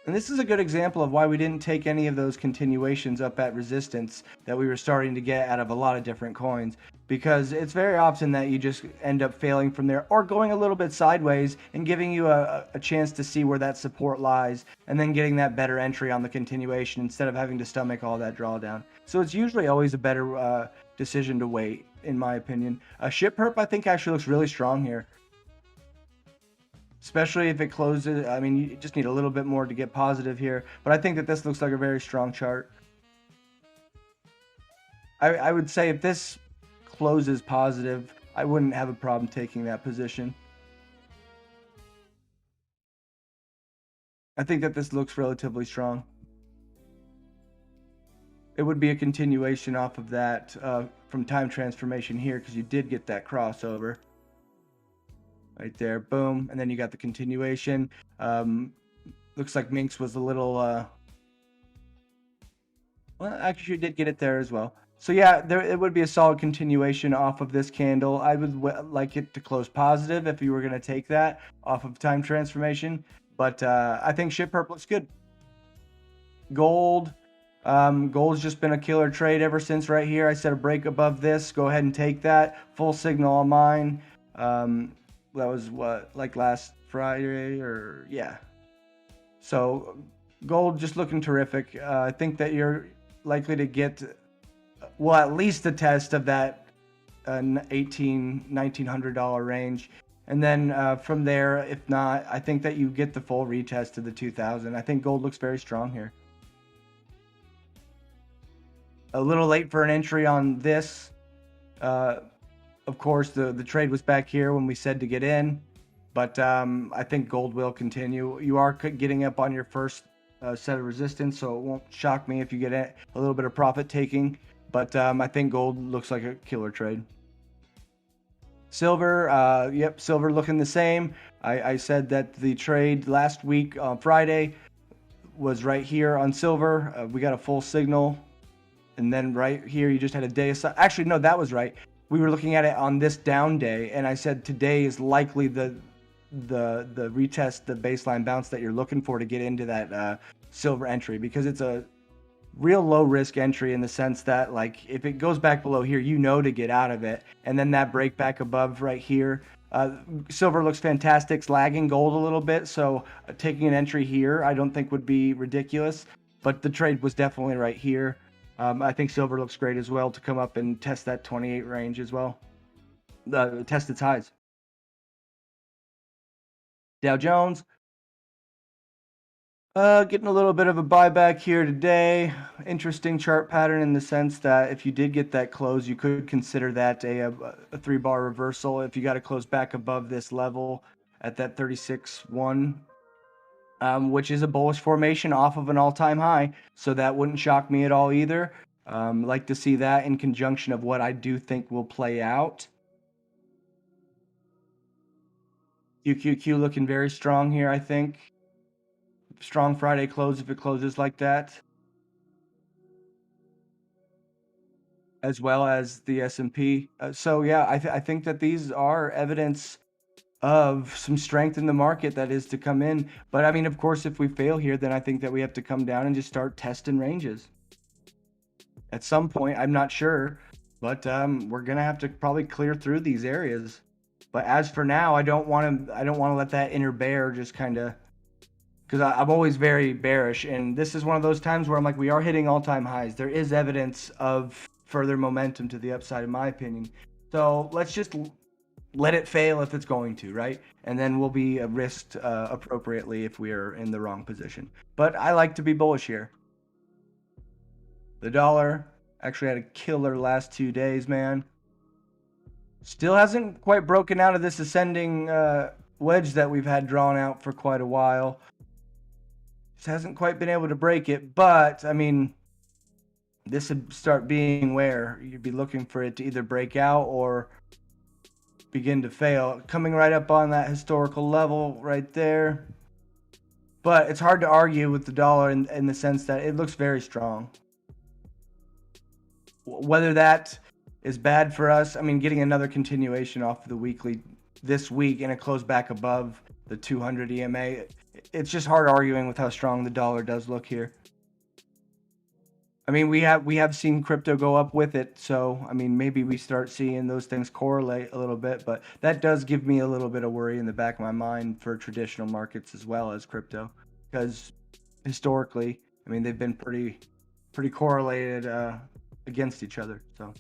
And this is a good example of why we didn't take any of those continuations up at resistance that we were starting to get out of a lot of different coins, because it's very often that you just end up failing from there or going a little bit sideways and giving you a chance to see where that support lies and then getting that better entry on the continuation instead of having to stomach all that drawdown. So it's usually always a better decision to wait, in my opinion. SHIPERP, I think, actually looks really strong here. Especially if it closes. I mean, you just need a little bit more to get positive here. But I think that this looks like a very strong chart. I would say if this closes positive, I wouldn't have a problem taking that position. I think that this looks relatively strong. It would be a continuation off of that from time transformation here, because you did get that crossover. Right there, boom, and then you got the continuation. Looks like Minx was a little, well, actually you did get it there as well. So yeah, it would be a solid continuation off of this candle. I would like it to close positive if you were going to take that off of time transformation. But I think SHIPERP looks good. Gold. Gold's just been a killer trade ever since right here. I set a break above this. Go ahead and take that. Full signal on mine. That was what, like last Friday, or yeah. So gold just looking terrific. I think that you're likely to get, well, at least a test of that $1,900 range. And then from there, if not, I think that you get the full retest to the 2000. I think gold looks very strong here. A little late for an entry on this. Of course, the trade was back here when we said to get in, but I think gold will continue. You are getting up on your first set of resistance, so it won't shock me if you get a little bit of profit taking, but I think gold looks like a killer trade. Silver, yep, silver looking the same. I said that the trade last week on Friday was right here on silver. We got a full signal, and then right here you just had a day aside. Actually, no, that was right. We were looking at it on this down day, and I said today is likely the retest, the baseline bounce that you're looking for to get into that silver entry, because it's a real low risk entry in the sense that, like, if it goes back below here, you know to get out of it, and then that break back above right here. Silver looks fantastic. It's lagging gold a little bit, so taking an entry here I don't think would be ridiculous, but the trade was definitely right here. I think silver looks great as well to come up and test that 28 range as well. Test its highs. Dow Jones. Getting a little bit of a buyback here today. Interesting chart pattern in the sense that if you did get that close, you could consider that a 3-bar reversal if you got to close back above this level at that 36.1. Which is a bullish formation off of an all-time high, so that wouldn't shock me at all either. Like to see that in conjunction of what I do think will play out. QQQ looking very strong here, I think. Strong Friday close if it closes like that. As well as the S&P. So yeah, I think that these are evidence of some strength in the market that is to come in. But I mean, of course, if we fail here, then I think that we have to come down and just start testing ranges at some point. I'm not sure, but we're gonna have to probably clear through these areas. But as for now, I don't want to let that inner bear just kind of, because I'm always very bearish, and this is one of those times where I'm like, we are hitting all-time highs. There is evidence of further momentum to the upside, in my opinion. So let's just let it fail if it's going to, right? And then we'll be risked appropriately if we are in the wrong position. But I like to be bullish here. The dollar actually had a killer last 2 days, man. Still hasn't quite broken out of this ascending wedge that we've had drawn out for quite a while. Just hasn't quite been able to break it, but I mean, this would start being where you'd be looking for it to either break out or begin to fail. Coming right up on that historical level right there. But it's hard to argue with the dollar in the sense that it looks very strong. Whether that is bad for us, I mean, getting another continuation off of the weekly this week and it closed back above the 200 EMA, it's just hard arguing with how strong the dollar does look here. I mean, we have seen crypto go up with it, so I mean, maybe we start seeing those things correlate a little bit, but that does give me a little bit of worry in the back of my mind for traditional markets as well as crypto, because historically, I mean, they've been pretty correlated against each other. So,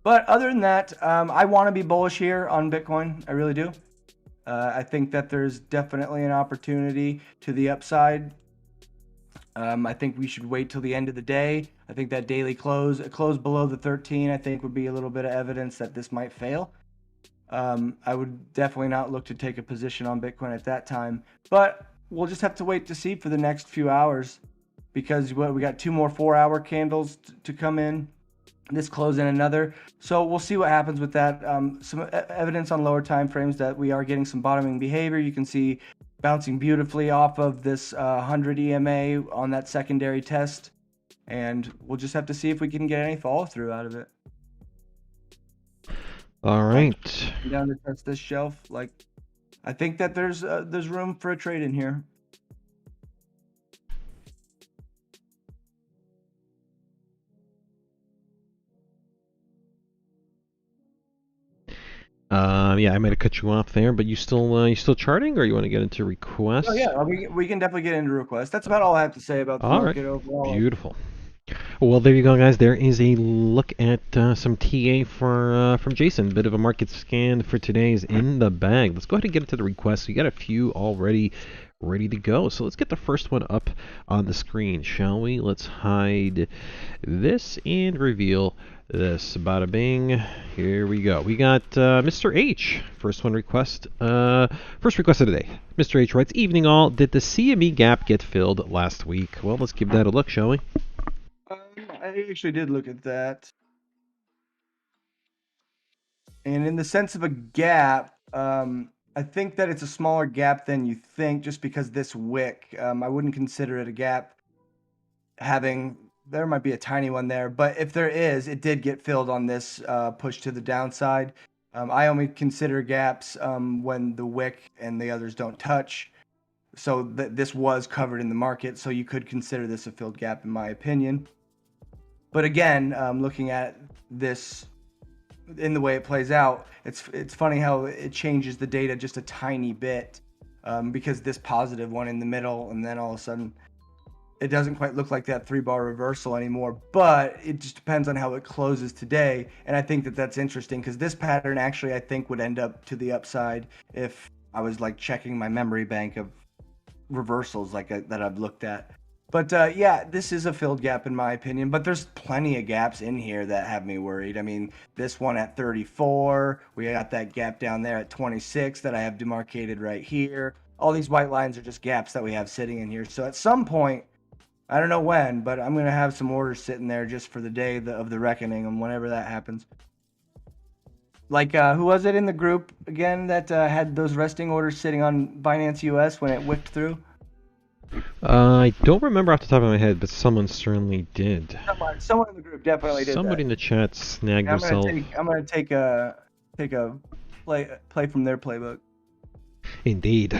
but other than that, I want to be bullish here on Bitcoin. I really do. I think that there's definitely an opportunity to the upside. I think we should wait till the end of the day. I think that daily close below the 13, I think would be a little bit of evidence that this might fail. I would definitely not look to take a position on Bitcoin at that time, but we'll just have to wait to see for the next few hours, because we got 2 more 4-hour candles to come in. This close in another, so we'll see what happens with that. Some evidence on lower time frames that we are getting some bottoming behavior. You can see bouncing beautifully off of this 100 EMA on that secondary test, and we'll just have to see if we can get any follow through out of it. All right. Down to test this shelf. Like, I think that there's room for a trade in here. Yeah, I might have cut you off there, but you still charting, or you want to get into requests? Oh yeah, we can definitely get into requests. That's about all I have to say about the market overall. Beautiful. Well, there you go, guys. There is a look at some TA from Jason. Bit of a market scan for today's in the bag. Let's go ahead and get into the requests. We got a few already ready to go. So let's get the first one up on the screen, shall we? Let's hide this and reveal this. Bada bing. Here we go. We got Mr. H. First request of the day. Mr. H writes, "Evening all. Did the CME gap get filled last week?" Well, let's give that a look, shall we? I actually did look at that. And in the sense of a gap, I think that it's a smaller gap than you think, just because this wick, I wouldn't consider it a gap. There might be a tiny one there, but if there is, it did get filled on this push to the downside. I only consider gaps when the wick and the others don't touch. So this was covered in the market, so you could consider this a filled gap in my opinion. But again, looking at this in the way it plays out, it's funny how it changes the data just a tiny bit, because this positive one in the middle, and then all of a sudden it doesn't quite look like that 3-bar reversal anymore. But it just depends on how it closes today, and I think that that's interesting, because this pattern actually I think would end up to the upside if I was like checking my memory bank of reversals that I've looked at. But yeah, this is a filled gap in my opinion, but there's plenty of gaps in here that have me worried. I mean, this one at 34, we got that gap down there at 26 that I have demarcated right here. All these white lines are just gaps that we have sitting in here. So at some point, I don't know when, but I'm going to have some orders sitting there just for the day of the reckoning, and whenever that happens. Like, who was it in the group again that had those resting orders sitting on Binance US when it whipped through? I don't remember off the top of my head, but someone certainly did. Someone in the group definitely did. Somebody in the chat snagged himself. I'm gonna take a play from their playbook. Indeed.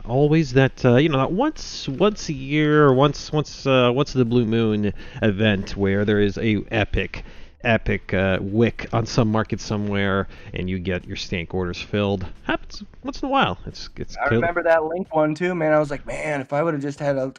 Always that that once a year, or once the blue moon event where there is a epic wick on some market somewhere, and you get your stank orders filled. Happens once in a while. I remember that Link one too, man. I was like, man, if I would have just had a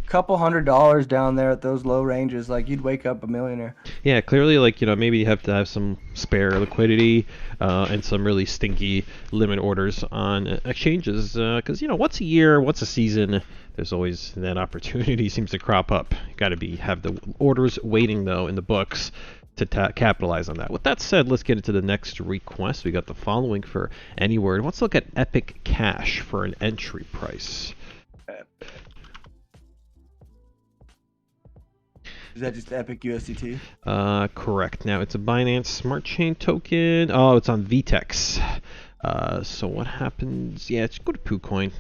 couple $100 down there at those low ranges, like, you'd wake up a millionaire. Yeah, clearly, like, maybe you have to have some spare liquidity and some really stinky limit orders on exchanges, because once a year, once a season, there's always that opportunity seems to crop up. You got to have the orders waiting though in the books to capitalize on that. With that said, let's get into the next request. We got the following for Anywhere. Let's look at Epic Cash for an entry price. Is that just Epic USDT? Correct. Now it's a Binance Smart Chain token. Oh, it's on VTEX. So what happens? Yeah, just go to PooCoin.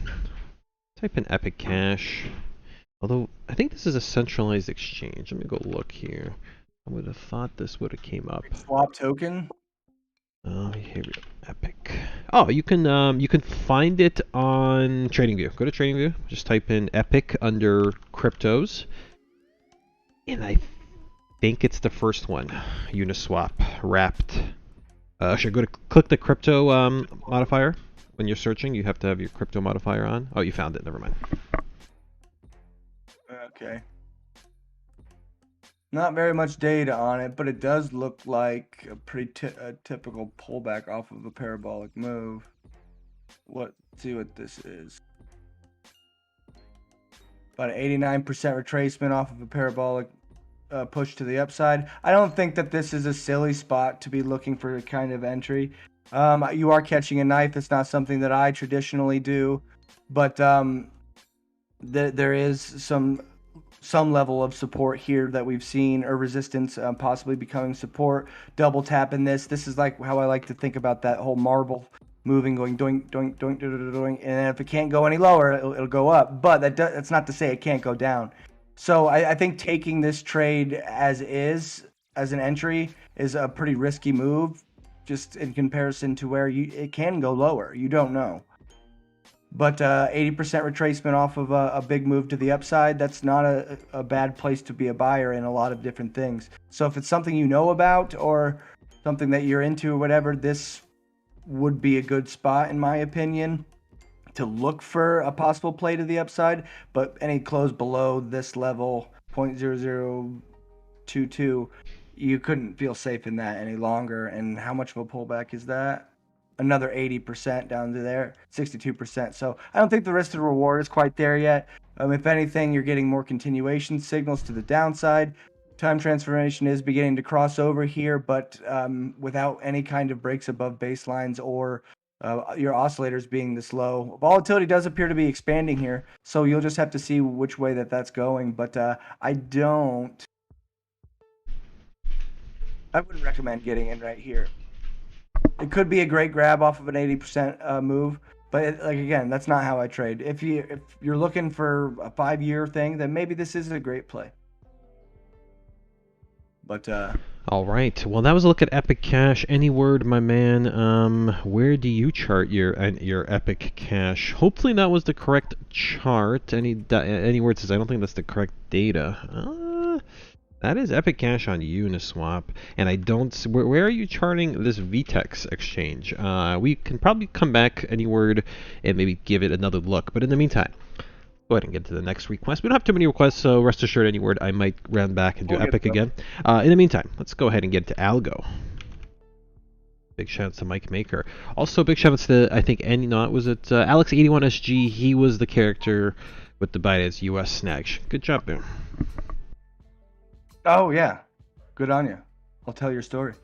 Type in Epic Cash. Although I think this is a centralized exchange. Let me go look here. I would have thought this would have came up. Swap token? Here we go. Epic. Oh, you can find it on TradingView. Go to TradingView. Just type in Epic under cryptos, and I think it's the first one. Uniswap wrapped. Should go to click the crypto modifier when you're searching. You have to have your crypto modifier on. Oh, you found it. Never mind. Okay. Not very much data on it, but it does look like a pretty typical pullback off of a parabolic move. Let's see what this is. About an 89% retracement off of a parabolic push to the upside. I don't think that this is a silly spot to be looking for a kind of entry. You are catching a knife. It's not something that I traditionally do, but there is some level of support here that we've seen, or resistance possibly becoming support. Double tapping this. This is like how I like to think about that whole marble moving, going doink, doink, doink, doink, doink, and if it can't go any lower, it'll go up. But that's not to say it can't go down. So I think taking this trade as is, as an entry, is a pretty risky move, just in comparison to where it can go lower. You don't know. But 80% retracement off of a big move to the upside, that's not a bad place to be a buyer in a lot of different things. So if it's something you know about or something that you're into or whatever, this would be a good spot, in my opinion, to look for a possible play to the upside. But any close below this level, 0.0022, you couldn't feel safe in that any longer. And how much of a pullback is that? Another 80% down to there, 62%. So I don't think the risk to reward is quite there yet. If anything, you're getting more continuation signals to the downside. Time transformation is beginning to cross over here, but without any kind of breaks above baselines or your oscillators being this low. Volatility does appear to be expanding here, so you'll just have to see which way that's going. But I wouldn't recommend getting in right here. It could be a great grab off of an 80% move, but again, that's not how I trade. If you're looking for a 5-year thing, then maybe this is a great play. But all right. Well, that was a look at Epic Cash. Any word, my man? Where do you chart your Epic Cash? Hopefully that was the correct chart. Any word says I don't think that's the correct data. That is Epic Cash on Uniswap, and I don't. Where are you charting this VTEX exchange? We can probably come back any word and maybe give it another look. But in the meantime, go ahead and get to the next request. We don't have too many requests, so rest assured, any word I might round back and do Epic again. In the meantime, let's go ahead and get to ALGO. Big shout out to Mike Maker. Also, big shout out to Alex81SG. He was the character with the Binance US snag. Good job, man. Oh yeah, good on you. I'll tell your story.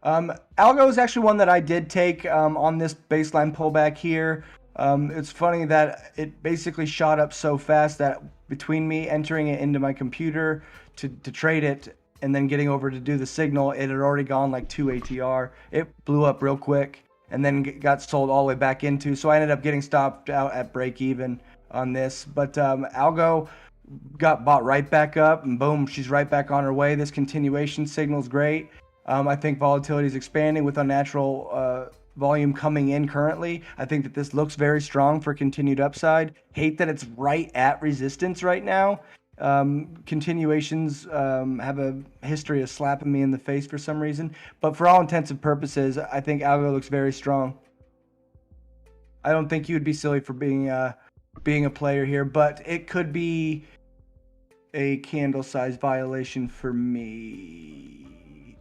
Algo is actually one that I did take on this baseline pullback here. It's funny that it basically shot up so fast that between me entering it into my computer to trade it and then getting over to do the signal, it had already gone like 2 ATR. It blew up real quick and then got sold all the way back into. So I ended up getting stopped out at break even on this. But Algo got bought right back up, and boom, she's right back on her way. This continuation signal is great. I think volatility is expanding with unnatural volume coming in currently. I think that this looks very strong for continued upside. Hate that it's right at resistance right now. Continuations have a history of slapping me in the face for some reason, but for all intents and purposes, I think Algo looks very strong. I don't think you would be silly for being a player here, but it could be a candle size violation for me.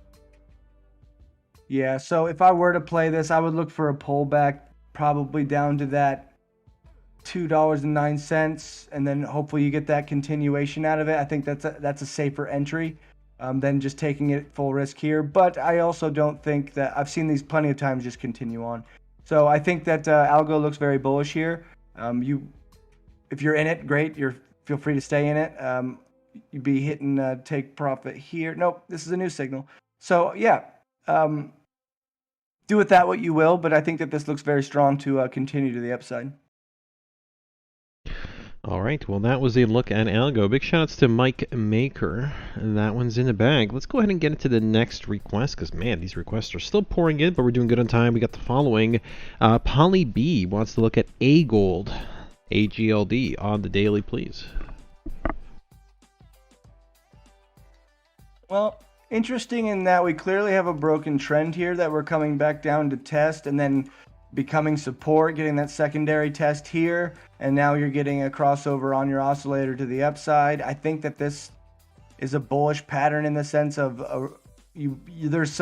Yeah, so if I were to play this, I would look for a pullback probably down to that $2.09, and then hopefully you get that continuation out of it. I think that's a safer entry than just taking it full risk here. But I also don't think that I've seen these plenty of times just continue on. So I think that Algo looks very bullish here. If you're in it, great. Feel free to stay in it. You'd be hitting take profit here. Nope, this is a new signal. So yeah, do with that what you will. But I think that this looks very strong to continue to the upside. All right, well, that was a look at ALGO. Big shout-outs to Mike Maker. That one's in the bag. Let's go ahead and get into the next request, because, man, these requests are still pouring in, but we're doing good on time. We got the following. Polly B wants to look at AGLD, AGLD, on the daily, please. Well, interesting in that we clearly have a broken trend here that we're coming back down to test and then becoming support, getting that secondary test here, and now you're getting a crossover on your oscillator to the upside. I think that this is a bullish pattern in the sense of there's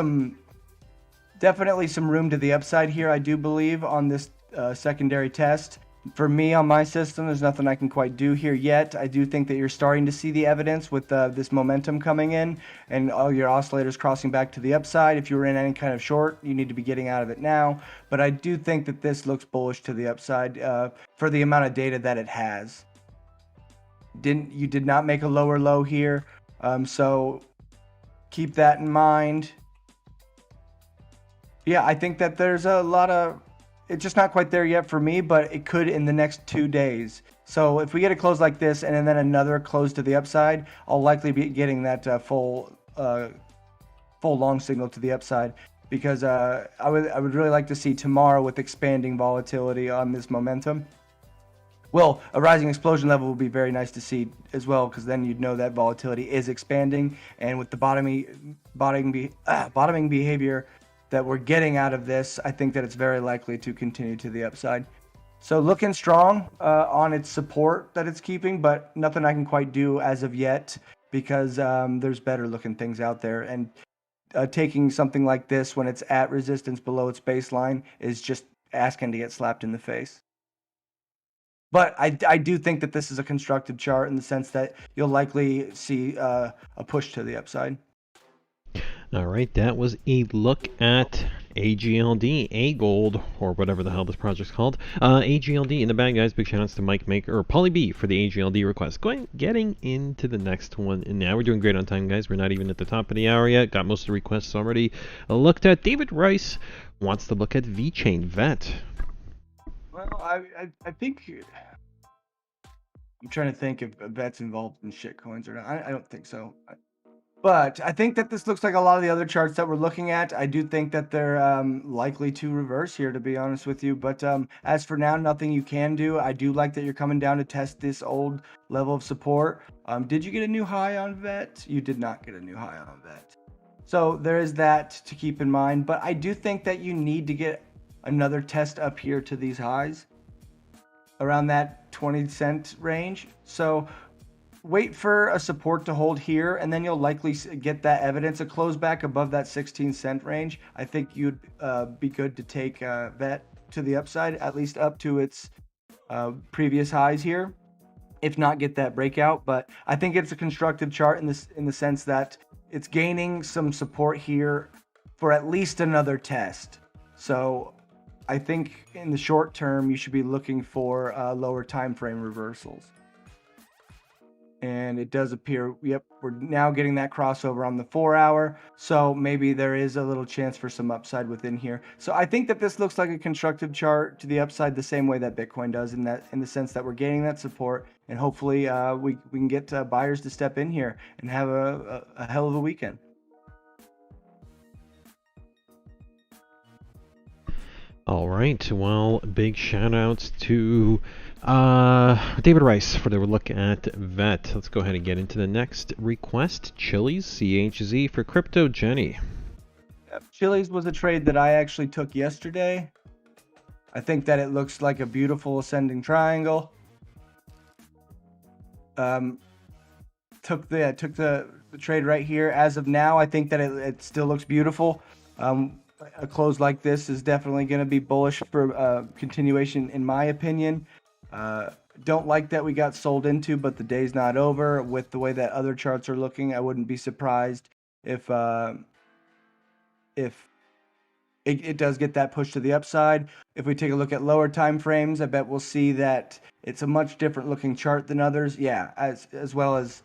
definitely some room to the upside here, I do believe, on this secondary test. For me, on my system, there's nothing I can quite do here yet. I do think that you're starting to see the evidence with this momentum coming in and all your oscillators crossing back to the upside. If you were in any kind of short, you need to be getting out of it now. But I do think that this looks bullish to the upside for the amount of data that it has. You did not make a lower low here, so keep that in mind. Yeah, I think that there's a lot of... It's just not quite there yet for me, but it could in the next 2 days. So if we get a close like this and then another close to the upside, I'll likely be getting that full long signal to the upside, because I would really like to see tomorrow with expanding volatility on this momentum. Well, a rising explosion level would be very nice to see as well, because then you'd know that volatility is expanding, and with the bottoming behavior that we're getting out of this, I think that it's very likely to continue to the upside. So looking strong on its support that it's keeping, but nothing I can quite do as of yet, because there's better looking things out there. And taking something like this when it's at resistance below its baseline is just asking to get slapped in the face. But I do think that this is a constructive chart in the sense that you'll likely see a push to the upside. All right, that was a look at AGLD, AGLD, or whatever the hell this project's called. AGLD in the bag, guys. Big shout-outs to Mike Maker, or Polly B for the AGLD request. Getting into the next one, and now we're doing great on time, guys. We're not even at the top of the hour yet. Got most of the requests already looked at. David Rice wants to look at VeChain, VET. Well, I think... I'm trying to think if VET's involved in shitcoins or not. I don't think so. But I think that this looks like a lot of the other charts that we're looking at. I do think that they're likely to reverse here, to be honest with you. But as for now, nothing you can do. I do like that you're coming down to test this old level of support. Did you get a new high on VET? You did not get a new high on VET. So there is that to keep in mind. But I do think that you need to get another test up here to these highs around that 20-cent range. So wait for a support to hold here, and then you'll likely get that evidence. A close back above that 16-cent range, I think you'd be good to take VET to the upside, at least up to its previous highs here, if not get that breakout. But I think it's a constructive chart in the sense that it's gaining some support here for at least another test. So I think in the short term, you should be looking for lower time frame reversals. And it does appear, yep, we're now getting that crossover on the 4-hour. So maybe there is a little chance for some upside within here. So I think that this looks like a constructive chart to the upside, the same way that Bitcoin does, in the sense that we're gaining that support, and hopefully we can get buyers to step in here and have a hell of a weekend. All right, well, big shout outs to David Rice for the look at VET. Let's go ahead and get into the next request. Chili's, CHZ for Crypto Jenny. Chili's was a trade that I actually took yesterday. I think that it looks like a beautiful ascending triangle. Took the trade right here. As of now, I think that it still looks beautiful. A close like this is definitely going to be bullish for continuation, in my opinion. Don't like that we got sold into, but the day's not over. With the way that other charts are looking, I wouldn't be surprised if it does get that push to the upside. If we take a look at lower time frames, I bet we'll see that it's a much different looking chart than others. Yeah, as well as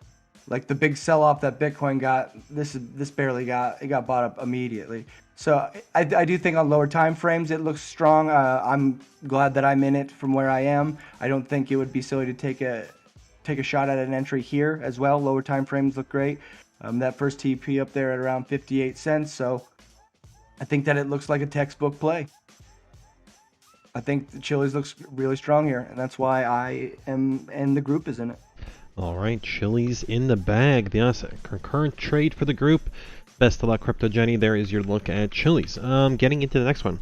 like the big sell-off that Bitcoin got. This barely got bought up immediately. So I do think on lower time frames it looks strong. I'm glad that I'm in it from where I am. I don't think it would be silly to take a shot at an entry here as well. Lower time frames look great. That first TP up there at around 58 cents. So I think that it looks like a textbook play. I think the Chili's looks really strong here, and that's why I am, and the group is in it. All right, Chili's in the bag. Yes, concurrent trade for the group. Best of luck, Crypto Jenny. There is your look at Chili's. Getting into the next one.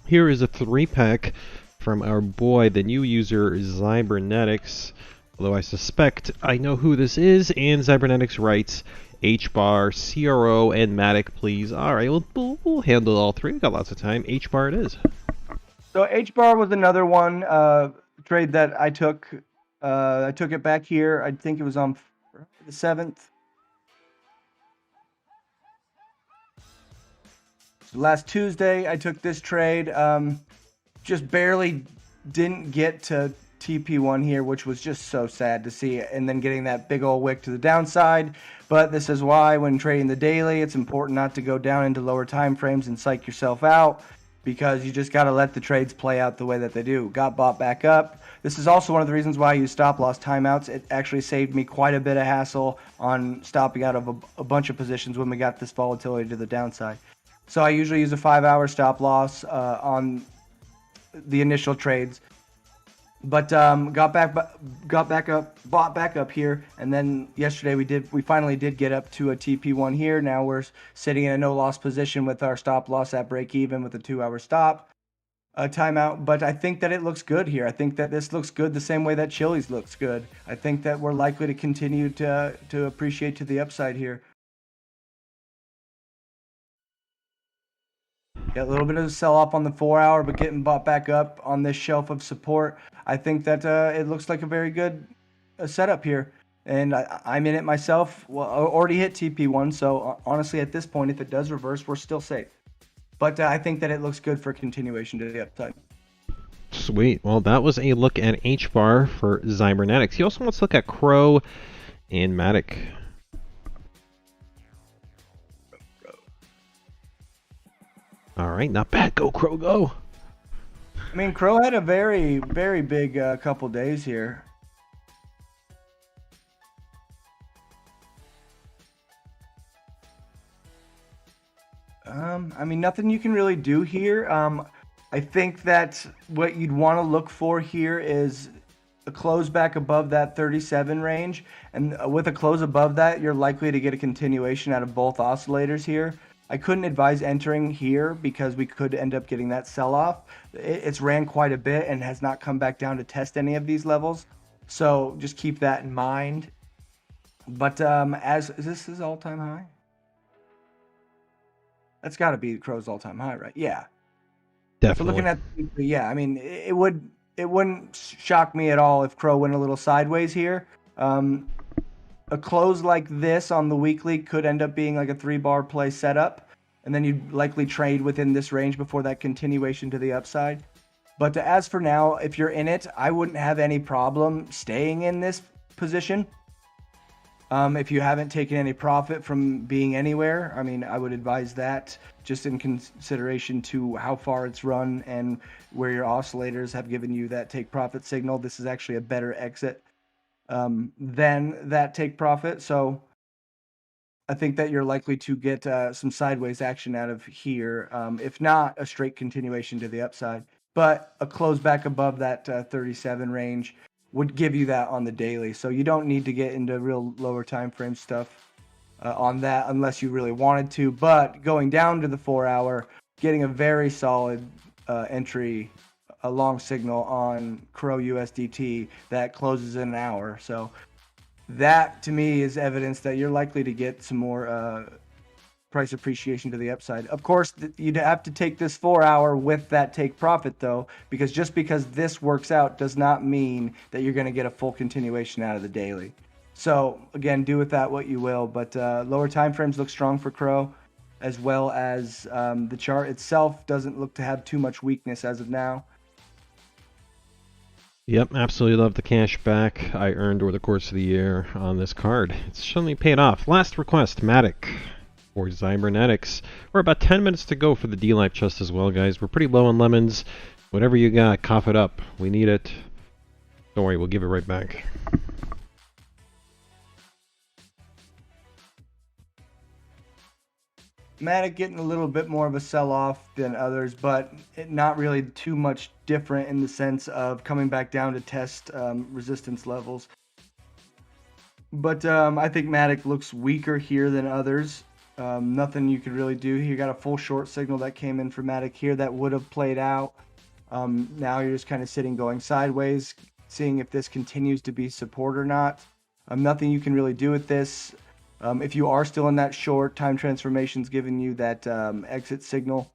Here is a 3-pack from our boy, the new user, Cybernetics. Although I suspect I know who this is, and Cybernetics writes, HBAR, CRO, and MATIC, please. All right, we'll handle all three. We've got lots of time. HBAR it is. So HBAR was another one trade that I took. I took it back here. I think it was on the 7th. So last Tuesday, I took this trade. Just barely didn't get to TP1 here, which was just so sad to see, and then getting that big old wick to the downside. But this is why when trading the daily, it's important not to go down into lower time frames and psych yourself out, because you just got to let the trades play out the way that they do. Got bought back up. This is also one of the reasons why I use stop loss timeouts. It actually saved me quite a bit of hassle on stopping out of a bunch of positions when we got this volatility to the downside. So I usually use a 5-hour stop loss on the initial trades. But got back up, bought back up here, and then yesterday we finally did get up to a TP1 here. Now we're sitting in a no loss position with our stop loss at break even with a 2-hour stop timeout. But I think that it looks good here. I think that this looks good the same way that Chili's looks good. I think that we're likely to continue to appreciate to the upside here. Yeah, a little bit of a sell-off on the 4-hour, but getting bought back up on this shelf of support. I think that it looks like a very good setup here. And I'm in it myself. Well, I already hit TP1, so honestly, at this point, if it does reverse, we're still safe. But I think that it looks good for continuation to the upside. Sweet. Well, that was a look at HBAR for Cybernetics. He also wants to look at Crow and MATIC. All right, not bad. Go, Crow, go. I mean, Crow had a very, very big couple days here. I mean, nothing you can really do here. I think that what you'd want to look for here is a close back above that 37 range. And with a close above that, you're likely to get a continuation out of both oscillators here. I couldn't advise entering here because we could end up getting that sell-off. It's ran quite a bit and has not come back down to test any of these levels. So just keep that in mind. But is this his all-time high? That's got to be Crow's all-time high, right? Yeah. Definitely. So looking at, yeah, I mean, it wouldn't shock me at all if Crow went a little sideways here. A close like this on the weekly could end up being like a 3-bar play setup, and then you'd likely trade within this range before that continuation to the upside. But as for now, if you're in it, I wouldn't have any problem staying in this position. If you haven't taken any profit from being anywhere, I mean, I would advise that just in consideration to how far it's run and where your oscillators have given you that take profit signal. This is actually a better exit than that take profit. So I think that you're likely to get some sideways action out of here. If not, a straight continuation to the upside. But a close back above that 37 range would give you that on the daily. So you don't need to get into real lower time frame stuff on that unless you really wanted to. But going down to the 4-hour, getting a very solid entry, a long signal on Crow USDT that closes in an hour. So that to me is evidence that you're likely to get some more price appreciation to the upside. Of course, you'd have to take this 4-hour with that take profit though, because just because this works out does not mean that you're going to get a full continuation out of the daily. So again, do with that what you will, but lower time frames look strong for Crow, as well as the chart itself doesn't look to have too much weakness as of now. Yep, absolutely love the cash back I earned over the course of the year on this card. It's certainly paid off. Last request, MATIC. for Cybernetics. We're about 10 minutes to go for the D-Life chest as well, guys. We're pretty low on lemons. Whatever you got, cough it up. We need it. Don't worry, we'll give it right back. MATIC getting a little bit more of a sell-off than others, but not really too much different in the sense of coming back down to test resistance levels. But I think MATIC looks weaker here than others. Nothing you could really do. You got a full short signal that came in for MATIC here that would have played out. Now you're just kind of sitting going sideways, seeing if this continues to be support or not. Nothing you can really do with this. If you are still in that short, time transformation's giving you that exit signal.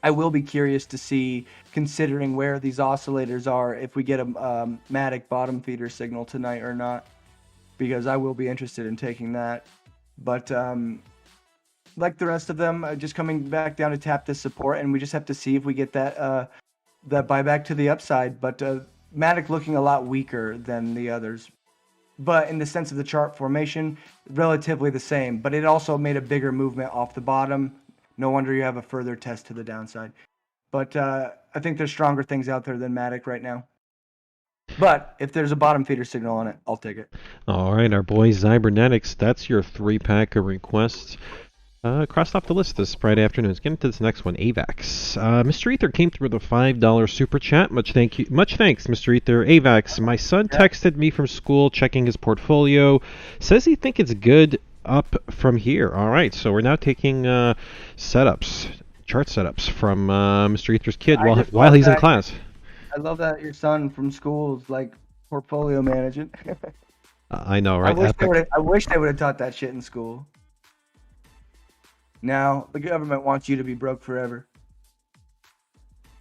I will be curious to see, considering where these oscillators are, if we get a MATIC bottom feeder signal tonight or not, because I will be interested in taking that. But like the rest of them, just coming back down to tap this support, and we just have to see if we get that buyback to the upside. But MATIC looking a lot weaker than the others. But in the sense of the chart formation, relatively the same. But it also made a bigger movement off the bottom. No wonder you have a further test to the downside. But I think there's stronger things out there than MATIC right now. But if there's a bottom feeder signal on it, I'll take it. All right, our boys Cybernetics, that's your 3-pack of requests. Crossed off the list this Friday afternoon. Let's get into this next one, AVAX. Mr. Ether came through with a $5 super chat. Much thanks, Mr. Ether. AVAX, my son texted me from school checking his portfolio. Says he thinks it's good up from here. All right, so we're now taking chart setups from Mr. Ether's kid while he's in class. I love that your son from school is like portfolio managing. I know, right? I wish they would have taught that shit in school. Now, the government wants you to be broke forever.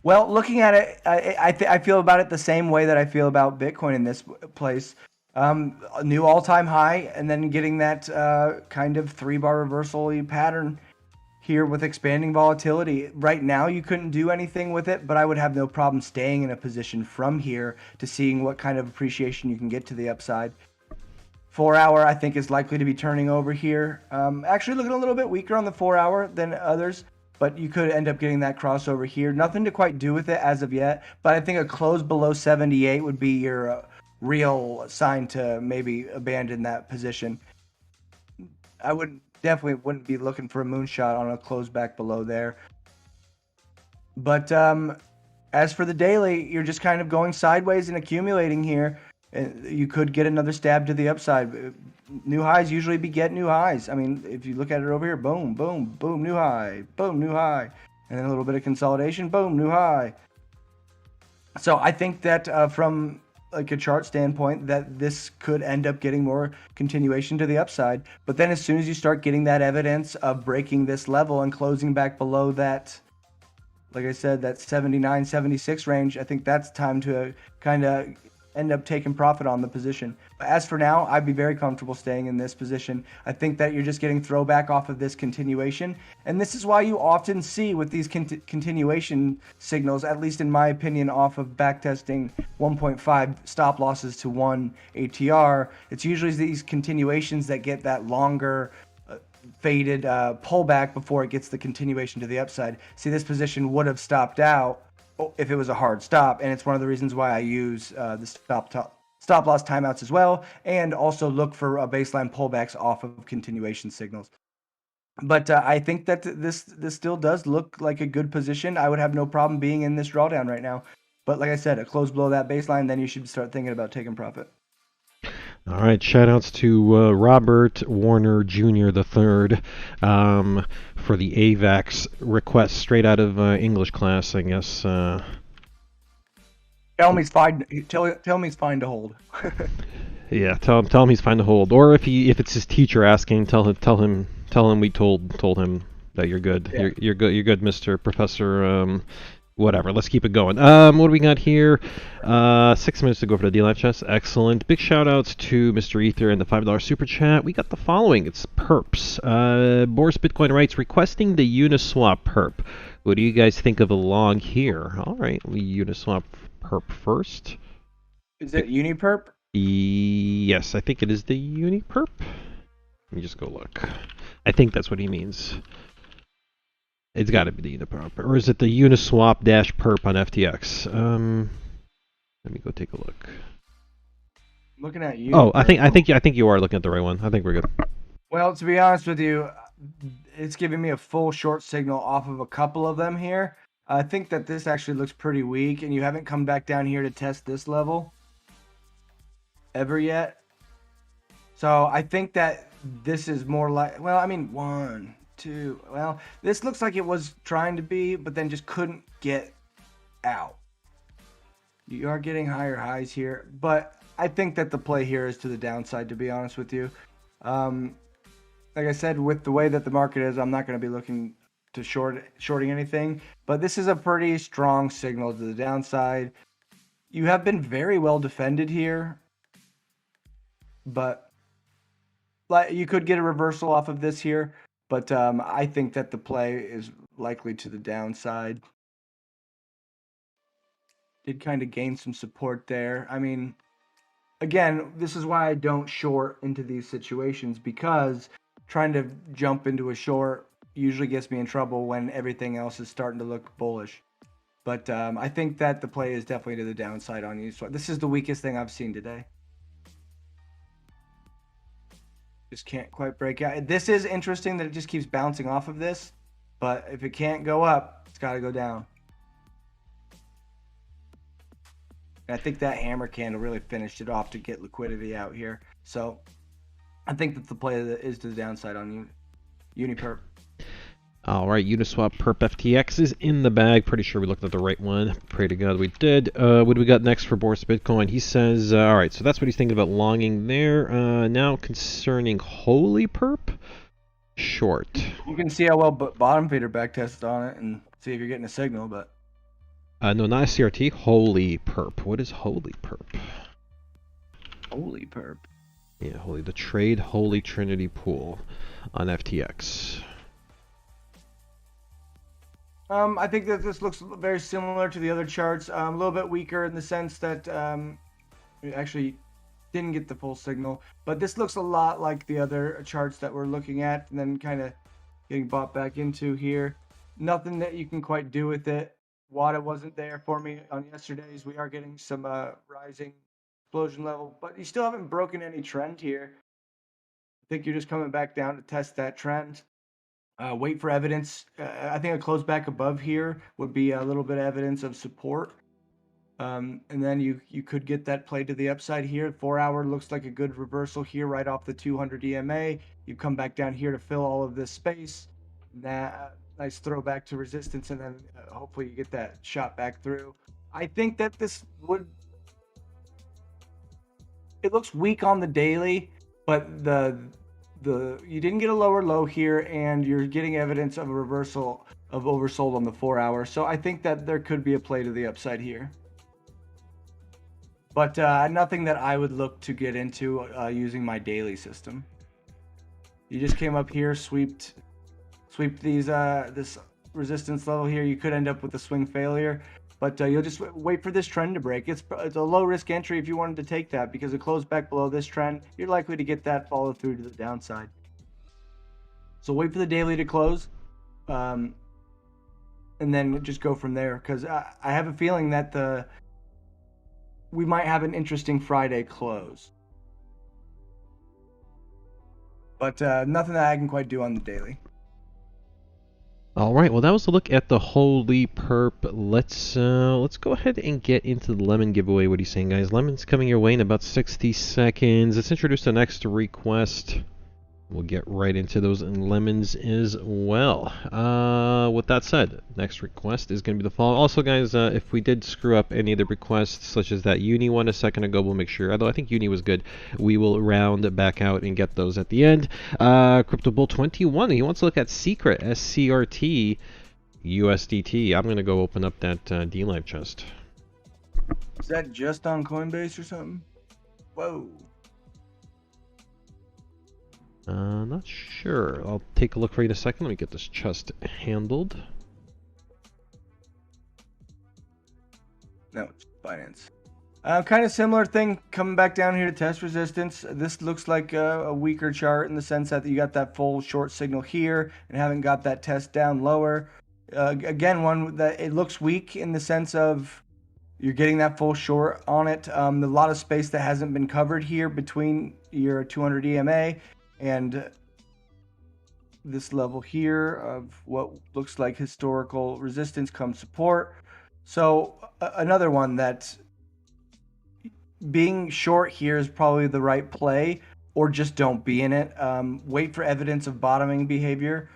Well, looking at it, I feel about it the same way that I feel about Bitcoin in this place. A new all-time high, and then getting that kind of 3-bar reversal pattern here with expanding volatility. Right now, you couldn't do anything with it, but I would have no problem staying in a position from here to seeing what kind of appreciation you can get to the upside. 4-hour, I think, is likely to be turning over here. Actually looking a little bit weaker on the 4-hour than others, but you could end up getting that crossover here. Nothing to quite do with it as of yet, but I think a close below 78 would be your real sign to maybe abandon that position. I definitely wouldn't be looking for a moonshot on a close back below there. But as for the daily, you're just kind of going sideways and accumulating here. You could get another stab to the upside. New highs usually beget new highs. I mean, if you look at it over here, boom, boom, boom, new high, boom, new high. And then a little bit of consolidation, boom, new high. So I think that from like a chart standpoint, that this could end up getting more continuation to the upside. But then as soon as you start getting that evidence of breaking this level and closing back below that, like I said, that 79, 76 range, I think that's time to kind of end up taking profit on the position. But as for now, I'd be very comfortable staying in this position. I think that you're just getting throwback off of this continuation. And this is why you often see with these continuation signals, at least in my opinion, off of backtesting 1.5 stop losses to 1 ATR, it's usually these continuations that get that longer faded pullback before it gets the continuation to the upside. See, this position would have stopped out if it was a hard stop, and it's one of the reasons why I use the stop loss timeouts as well, and also look for baseline pullbacks off of continuation signals. But I think that this still does look like a good position. I would have no problem being in this drawdown right now. But like I said, a close below that baseline, then you should start thinking about taking profit. All right, shout-outs to Robert Warner Jr. III for the AVAX request straight out of English class, I guess. Tell me he's fine. Tell me he's fine to hold. Yeah, tell him he's fine to hold. Or if it's his teacher asking, tell him we told him that you're good. Yeah. You're good, Mr. Professor. Whatever, let's keep it going. What do we got here? 6 minutes to go for the D-Live chest. Excellent. Big shout-outs to Mr. Ether and the $5 super chat. We got the following. It's perps. Boris Bitcoin writes, requesting the Uniswap perp. What do you guys think of a long here? All right, we Uniswap perp first. Is it UNIPERP? Yes, I think it is the UNIPERP. Let me just go look. I think that's what he means. It's got to be the UNIPERP, or is it the Uniswap dash perp on FTX? Let me go take a look. I'm looking at you. Oh, I think you are looking at the right one. I think we're good. Well, to be honest with you, it's giving me a full short signal off of a couple of them here. I think that this actually looks pretty weak, and you haven't come back down here to test this level ever yet. So I think that this is more like, well, I mean, 1, 2, well, this looks like it was trying to be, but then just couldn't get out. You are getting higher highs here, but I think that the play here is to the downside, to be honest with you. Like I said, with the way that the market is, I'm not going to be looking to shorting anything, but this is a pretty strong signal to the downside. You have been very well defended here, but like you could get a reversal off of this here, but I think that the play is likely to the downside. Did kind of gain some support there. I mean, again, this is why I don't short into these situations, because trying to jump into a short usually gets me in trouble when everything else is starting to look bullish. But I think that the play is definitely to the downside on Uniswap. This is the weakest thing I've seen today. Just can't quite break out. This is interesting that it just keeps bouncing off of this, but if it can't go up, it's got to go down. And I think that hammer candle really finished it off to get liquidity out here. So I think that the play is to the downside on UNIPERP. All right, Uniswap perp FTX is in the bag. Pretty sure we looked at the right one. Pray to God we did. What do we got next for Boris Bitcoin? He says, all right, so that's what he's thinking about longing there. Now concerning HOLYPERP, short. You can see how well bottom feeder back tested on it and see if you're getting a signal, but. No, not SCRT. HOLYPERP. What is HOLYPERP? HOLYPERP. Yeah, the trade Holy Trinity pool on FTX. I think that this looks very similar to the other charts. A little bit weaker in the sense that we actually didn't get the full signal. But this looks a lot like the other charts that we're looking at and then kind of getting bought back into here. Nothing that you can quite do with it. WADA wasn't there for me on yesterday's. We are getting some rising explosion level, but you still haven't broken any trend here. I think you're just coming back down to test that trend. Wait for evidence. I think a close back above here would be a little bit of evidence of support. And then you could get that play to the upside here. 4 hour looks like a good reversal here right off the 200 EMA. You come back down here to fill all of this space. Nice throwback to resistance, and then hopefully you get that shot back through. I think that this would... It looks weak on the daily, but you didn't get a lower low here, and you're getting evidence of a reversal of oversold on the 4 hour. So I think that there could be a play to the upside here. But nothing that I would look to get into using my daily system. You just came up here, sweep these this resistance level here. You could end up with a swing failure, but you'll just wait for this trend to break. It's a low risk entry if you wanted to take that, because it closed back below this trend. You're likely to get that follow through to the downside. So wait for the daily to close, and then just go from there, because I have a feeling that we might have an interesting Friday close. But nothing that I can quite do on the daily. All right, well, that was a look at the HOLYPERP. Let's go ahead and get into the lemon giveaway. What are you saying, guys? Lemon's coming your way in about 60 seconds. Let's introduce the next request. We'll get right into those lemons as well. With that said, next request is going to be the following. Also, guys, if we did screw up any of the requests, such as that Uni one a second ago, we'll make sure, although I think Uni was good, we will round back out and get those at the end. CryptoBull21, he wants to look at Secret, SCRT, USDT. I'm going to go open up that D-Live chest. Is that just on Coinbase or something? Whoa. Not sure. I'll take a look for you in a second. Let me get this chest handled. No, it's Binance. Kind of similar thing coming back down here to test resistance. This looks like a weaker chart in the sense that you got that full short signal here and haven't got that test down lower. Again, one that it looks weak in the sense of you're getting that full short on it. A lot of space that hasn't been covered here between your 200 EMA and this level here of what looks like historical resistance come support. So another one that being short here is probably the right play, or just don't be in it. Wait for evidence of bottoming behavior.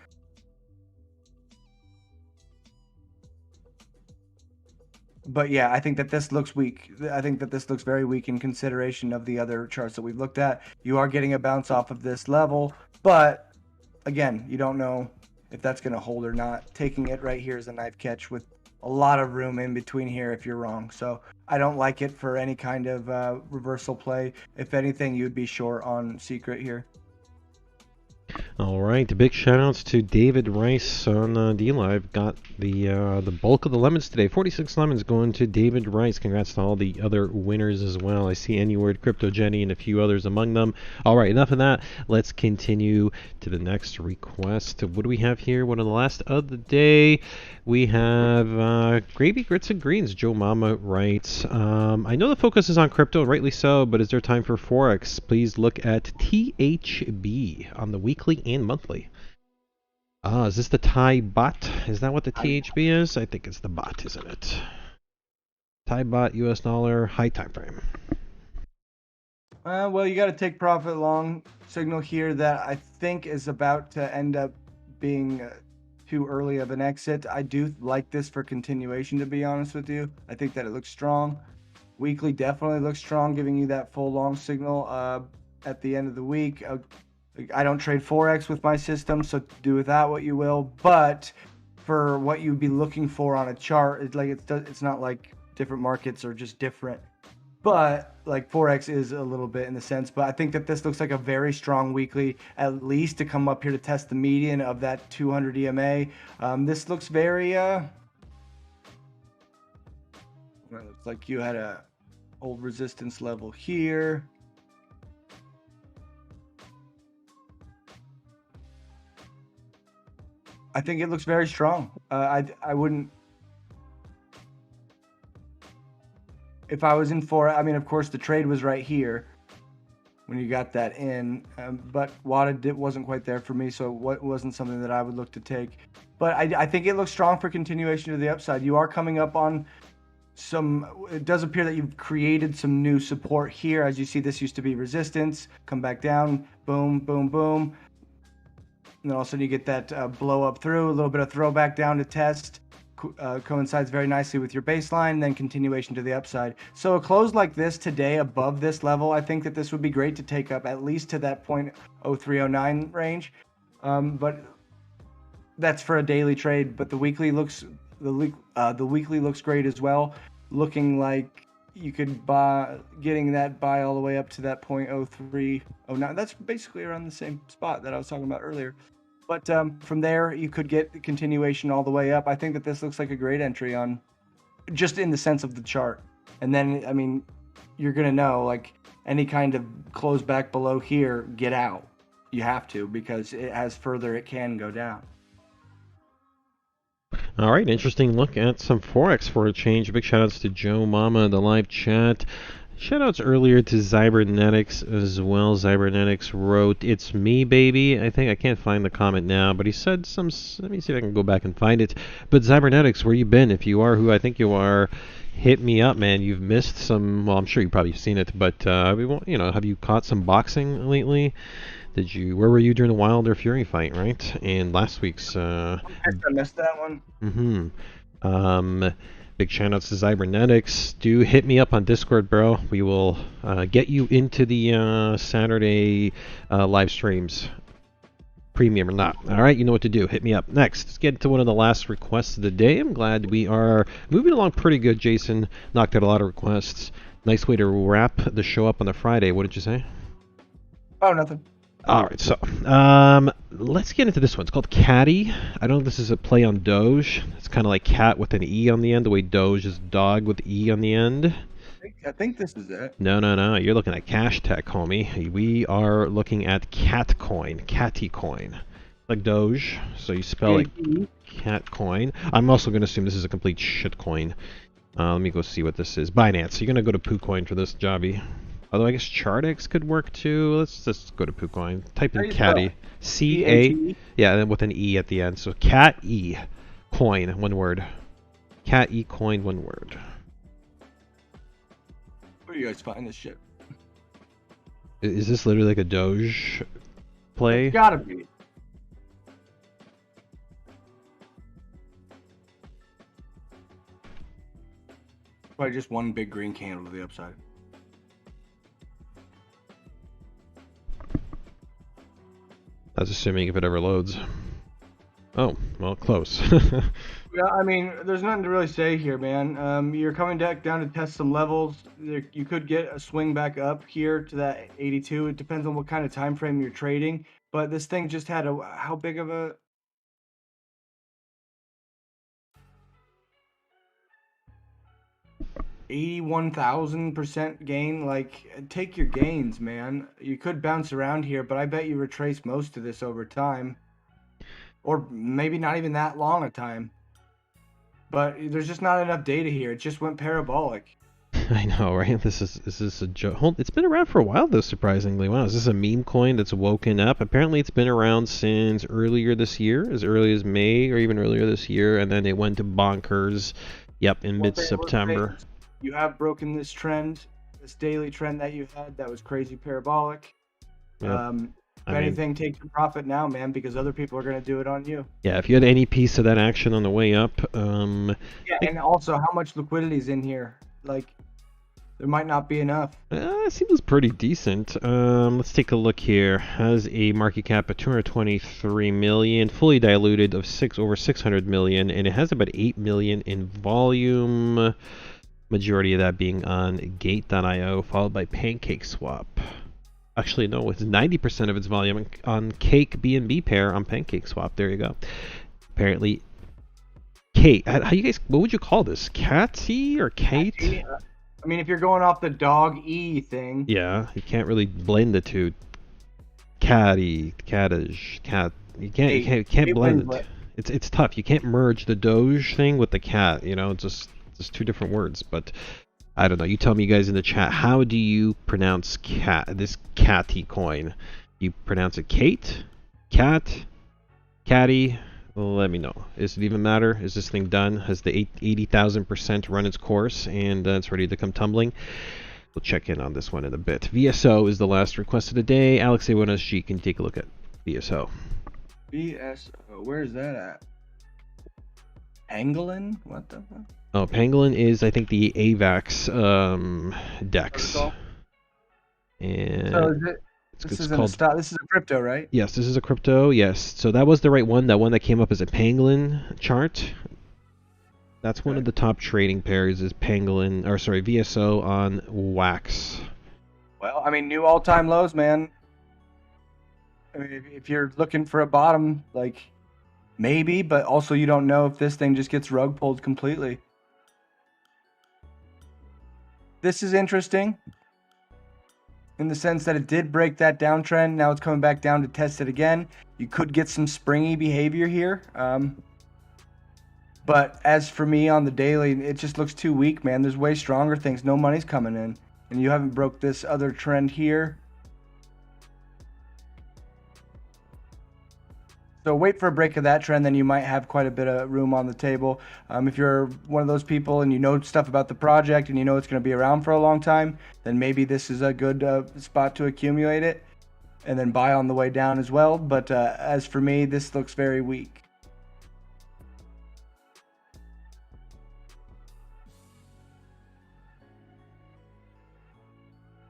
But yeah, I think that this looks weak. I think that this looks very weak in consideration of the other charts that we've looked at. You are getting a bounce off of this level, but again, you don't know if that's going to hold or not. Taking it right here is a knife catch with a lot of room in between here if you're wrong. So I don't like it for any kind of reversal play. If anything, you'd be short on secret here. All right, big shout outs to David Rice on D-Live. Got the bulk of the lemons today. 46 lemons going to David Rice. Congrats to all the other winners as well. I see Anyword, Crypto Jenny, and a few others among them. All right, enough of that. Let's continue to the next request. What do we have here? One of the last of the day. We have Gravy, Grits, and Greens. Joe Mama writes, I know the focus is on crypto, rightly so, but is there time for Forex? Please look at THB on the weekly and monthly. Is this the Thai bot? Is that what the THB is? I think it's the bot, isn't it? Thai bot, US dollar, high time frame. Well, you got to take profit long signal here that I think is about to end up being too early of an exit. I do like this for continuation, to be honest with you. I think that it looks strong. Weekly definitely looks strong, giving you that full long signal at the end of the week. I don't trade Forex with my system, so do with that what you will. But for what you'd be looking for on a chart, it's not like different markets are just different. But like Forex is a little bit in the sense, but I think that this looks like a very strong weekly, at least to come up here to test the median of that 200 EMA. This looks very, well, it looks like you had a old resistance level here. I think it looks very strong. I wouldn't. If I was in for, I mean, of course, the trade was right here when you got that in, but WADA wasn't quite there for me, so it wasn't something that I would look to take. But I think it looks strong for continuation to the upside. You are coming up on some, it does appear that you've created some new support here. As you see, this used to be resistance, come back down, boom, boom, boom. And then all of a sudden you get that blow up through, a little bit of throwback down to test. Coincides very nicely with your baseline, then continuation to the upside. So a close like this today above this level, I think that this would be great to take up at least to that 0.0309 range. But that's for a daily trade. But the weekly looks great as well. Looking like you could buy, getting that buy all the way up to that 0.0309. That's basically around the same spot that I was talking about earlier. But from there, you could get the continuation all the way up. I think that this looks like a great entry on, just in the sense of the chart. And then, I mean, you're going to know, like, any kind of close back below here, get out. You have to, because as further it can go down. All right, interesting look at some Forex for a change. Big shout outs to Joe Mama in the live chat. Shoutouts earlier to Cybernetics as well. Cybernetics wrote, "It's me, baby." I think I can't find the comment now, but he said some. Let me see if I can go back and find it. But Cybernetics, where you been? If you are who I think you are, hit me up, man. You've missed some. Well, I'm sure you've probably seen it, but you know, have you caught some boxing lately? Did you? Where were you during the Wilder Fury fight, right? And last week's. I missed that one. Big shout outs to Cybernetics. Do hit me up on Discord, bro. We will get you into the Saturday live streams, premium or not. All right, you know what to do. Hit me up. Next, let's get into one of the last requests of the day. I'm glad we are moving along pretty good. Jason knocked out a lot of requests. Nice way to wrap the show up on the Friday. What did you say? Oh, nothing. All right, so let's get into this one. It's called CATE. I don't know if this is a play on Doge. It's kind of like cat with an E on the end, the way Doge is dog with E on the end. think this is it. No. You're looking at cash tech, homie. We are looking at cat coin, catty coin, like Doge. So you spell it cat coin. I'm also going to assume this is a complete shit coin. Let me go see what this is. Binance. So you're going to go to PooCoin for this, Jobby. Although I guess Chartx could work too. Let's just go to PooCoin. Type in catty. C-A. Yeah, then with an E at the end. So cat E coin, one word. Cat E coin, one word. Where do you guys find this shit? Is this literally like a Doge play? It's gotta be. Probably just one big green candle to the upside. That's assuming if it ever loads. Oh, well, close. Yeah, I mean, there's nothing to really say here, man. You're coming back down to test some levels. You could get a swing back up here to that 82. It depends on what kind of time frame you're trading. But this thing just had how big of a 81,000% gain? Like, take your gains, man. You could bounce around here, but I bet you retrace most of this over time. Or maybe not even that long a time. But there's just not enough data here. It just went parabolic. I know, right? This is a joke. It's been around for a while, though, surprisingly. Wow, is this a meme coin that's woken up? Apparently, it's been around since earlier this year, as early as May, or even earlier this year, and then it went to bonkers, yep, in mid-September. You have broken this trend, this daily trend that you had that was crazy parabolic. Yep. If anything, take your profit now, man, because other people are going to do it on you. Yeah, if you had any piece of that action on the way up. Yeah, and also, how much liquidity is in here? Like, there might not be enough. It seems pretty decent. Let's take a look here. Has a market cap of 223 million, fully diluted of over 600 million, and it has about 8 million in volume. Majority of that being on Gate.io, followed by PancakeSwap. Actually, no, it's 90% of its volume on Cake BNB pair on PancakeSwap. There you go. Apparently, Kate. How you guys? What would you call this? Catty or Kate? I mean, if you're going off the dog E thing. Yeah, you can't really blend the two. Catty, cattish, cat. You can't blend it. It's tough. You can't merge the Doge thing with the cat. You know, it's just two different words. But I don't know. You tell me, you guys in the chat. How do you pronounce this catty coin? You pronounce it Kate, cat, catty? Let me know. Does it even matter? Is this thing done? Has the 80,000% run its course and it's ready to come tumbling? We'll check in on this one in a bit. VSO is the last request of the day. Alex A1SG can take a look at VSO. VSO, where is that at? Pangolin? What the fuck? Oh, Pangolin is, I think, the AVAX DEX. And so is it? This is a crypto, right? Yes, this is a crypto. Yes, so that was the right one. That one that came up as a Pangolin chart. That's one of the top trading pairs. Is Pangolin, or sorry, VSO on WAX. Well, I mean, new all-time lows, man. I mean, if you're looking for a bottom, like maybe, but also you don't know if this thing just gets rug pulled completely. This is interesting in the sense that it did break that downtrend. Now it's coming back down to test it again. You could get some springy behavior here. But as for me on the daily, it just looks too weak, man. There's way stronger things. No money's coming in. And you haven't broke this other trend here. So wait for a break of that trend, then you might have quite a bit of room on the table. If you're one of those people and you know stuff about the project and you know it's going to be around for a long time, then maybe this is a good spot to accumulate it and then buy on the way down as well. But as for me, this looks very weak.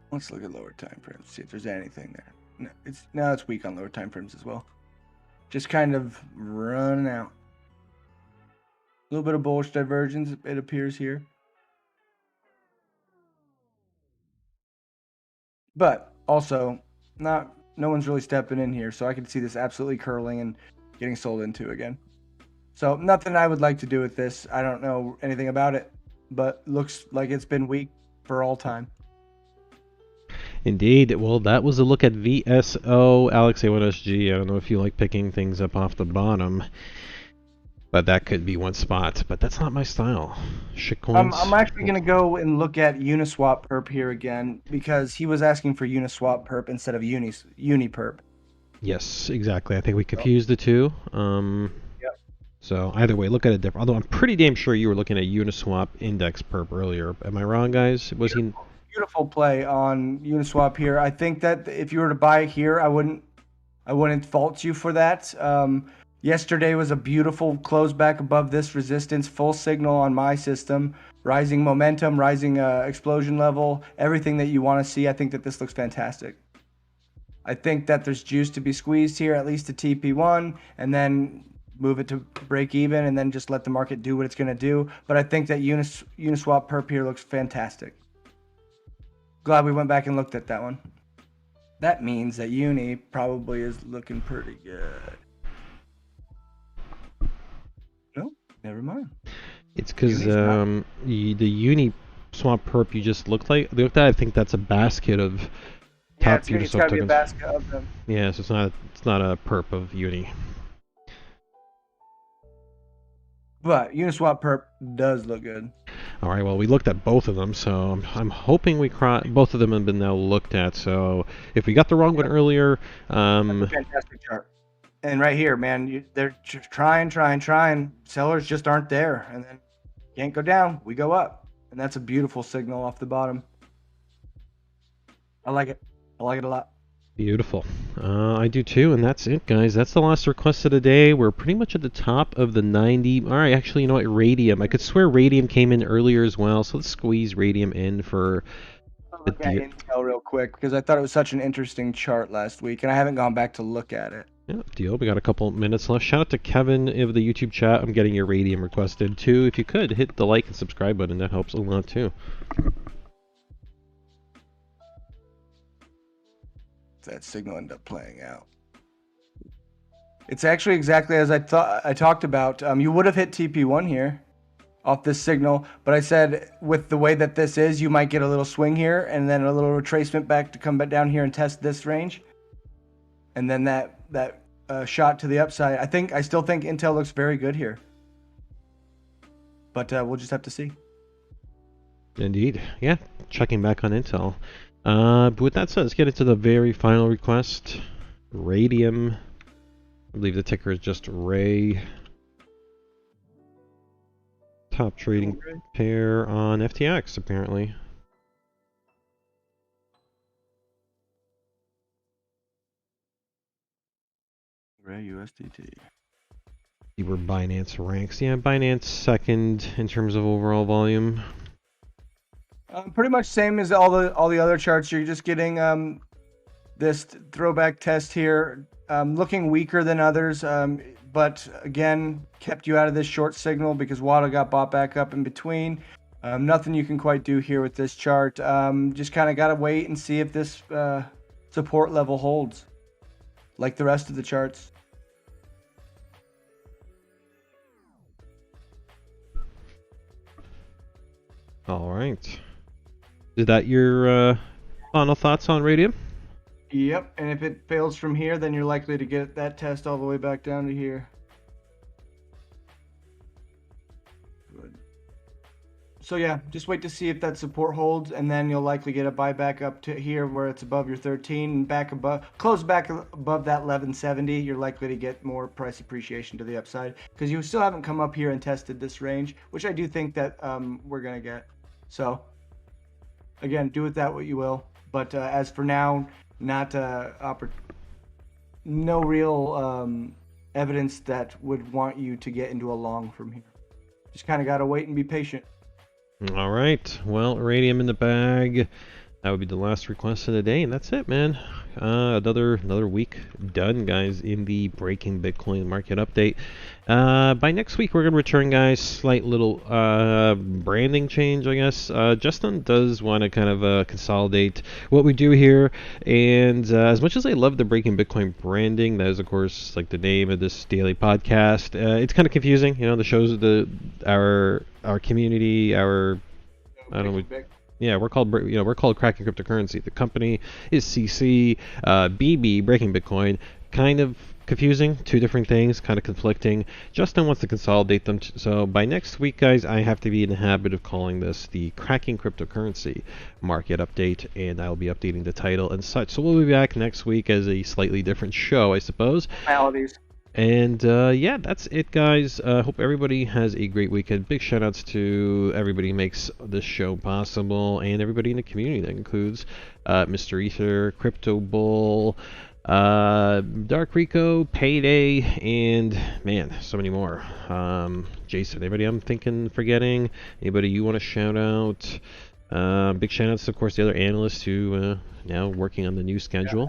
Let's look at lower time frames, see if there's anything there. No, it's weak on lower time frames as well. Just kind of running out. A little bit of bullish divergence, it appears here. But also, no one's really stepping in here, so I can see this absolutely curling and getting sold into again. So nothing I would like to do with this. I don't know anything about it, but looks like it's been weak for all time. Indeed. Well, that was a look at VSO Alex A1SG. I don't know if you like picking things up off the bottom, but that could be one spot. But that's not my style. Shitcoins. I'm actually going to go and look at Uniswap Perp here again because he was asking for Uniswap Perp instead of UniPerp. Yes, exactly. I think we confused the two. Yep. So either way, look at it different. Although I'm pretty damn sure you were looking at Uniswap Index Perp earlier. Am I wrong, guys? Was he? Beautiful play on Uniswap here. I think that if you were to buy here, I wouldn't fault you for that. Yesterday was a beautiful close back above this resistance, full signal on my system, rising momentum, rising explosion level, everything that you want to see. I think that this looks fantastic. I think that there's juice to be squeezed here, at least to TP1, and then move it to break even, and then just let the market do what it's going to do. But I think that Uniswap Perp here looks fantastic. Glad we went back and looked at that one. That means that Uni probably is looking pretty good. No, never mind. It's because the Uni Swap Perp you just looked at. I think that's a basket of top Uniswap it's got to be a basket of them. Yeah, so it's not a perp of Uni. But Uniswap Perp does look good. All right, well, we looked at both of them, so I'm hoping both of them have been now looked at. So if we got the wrong one earlier, that's a fantastic chart. And right here, man, they're trying. Sellers just aren't there, and then can't go down. We go up, and that's a beautiful signal off the bottom. I like it. I like it a lot. Beautiful. I do too, and that's it, guys. That's the last request of the day. We're pretty much at the top of the 90. All right, actually, you know what? Radium. I could swear Radium came in earlier as well, so let's squeeze Radium in for I'll look at Intel real quick because I thought it was such an interesting chart last week, and I haven't gone back to look at it. Yeah, deal. We got a couple minutes left. Shout out to Kevin of the YouTube chat. I'm getting your Radium requested too. If you could, hit the like and subscribe button. That helps a lot too. That signal end up playing out. It's actually exactly as I talked about. You would have hit TP1 here off this signal, but I said with the way that this is, you might get a little swing here and then a little retracement back to come back down here and test this range, and then that shot to the upside. I still think Intel looks very good here, but we'll just have to see. Indeed, yeah. Checking back on Intel. But with that said, let's get into the very final request. Radium. I believe the ticker is just Ray. Top trading pair on FTX, apparently. Ray USDT. See where Binance ranks. Yeah, Binance second in terms of overall volume. Pretty much same as all the other charts. You're just getting this throwback test here, looking weaker than others, but again kept you out of this short signal because WADA got bought back up in between. Nothing you can quite do here with this chart. Just kind of got to wait and see if this support level holds, like the rest of the charts. All right. Is that your final thoughts on Radium? Yep, and if it fails from here, then you're likely to get that test all the way back down to here. Good. So yeah, just wait to see if that support holds, and then you'll likely get a buyback up to here where it's above your 13 and back above, close back above that 1170. You're likely to get more price appreciation to the upside because you still haven't come up here and tested this range, which I do think that we're gonna get. So again, do with that what you will. But as for now, no real evidence that would want you to get into a long from here. Just kind of got to wait and be patient. All right. Well, Radium in the bag. That would be the last request of the day, and that's it, man. Another week done, guys, in the Breaking Bitcoin Market Update. By next week, we're going to return, guys. Slight little branding change, I guess. Justin does want to kind of consolidate what we do here, and as much as I love the Breaking Bitcoin branding, that is, of course, like the name of this daily podcast, it's kind of confusing. You know, the shows, our community, our... I don't know... Yeah, we're called Cracking Cryptocurrency. The company is CC, BB, Breaking Bitcoin. Kind of confusing, two different things, kind of conflicting. Justin wants to consolidate them. So by next week, guys, I have to be in the habit of calling this the Cracking Cryptocurrency Market Update, and I'll be updating the title and such. So we'll be back next week as a slightly different show, I suppose. Maladies. And yeah, that's it, guys. Hope everybody has a great weekend. Big shout outs to everybody who makes this show possible and everybody in the community. That includes Mr. Ether, Crypto Bull, Dark Rico, Payday, and man, so many more. Jason, anybody I'm forgetting? Anybody you want to shout out? Big shout outs to, of course, the other analysts who now working on the new schedule.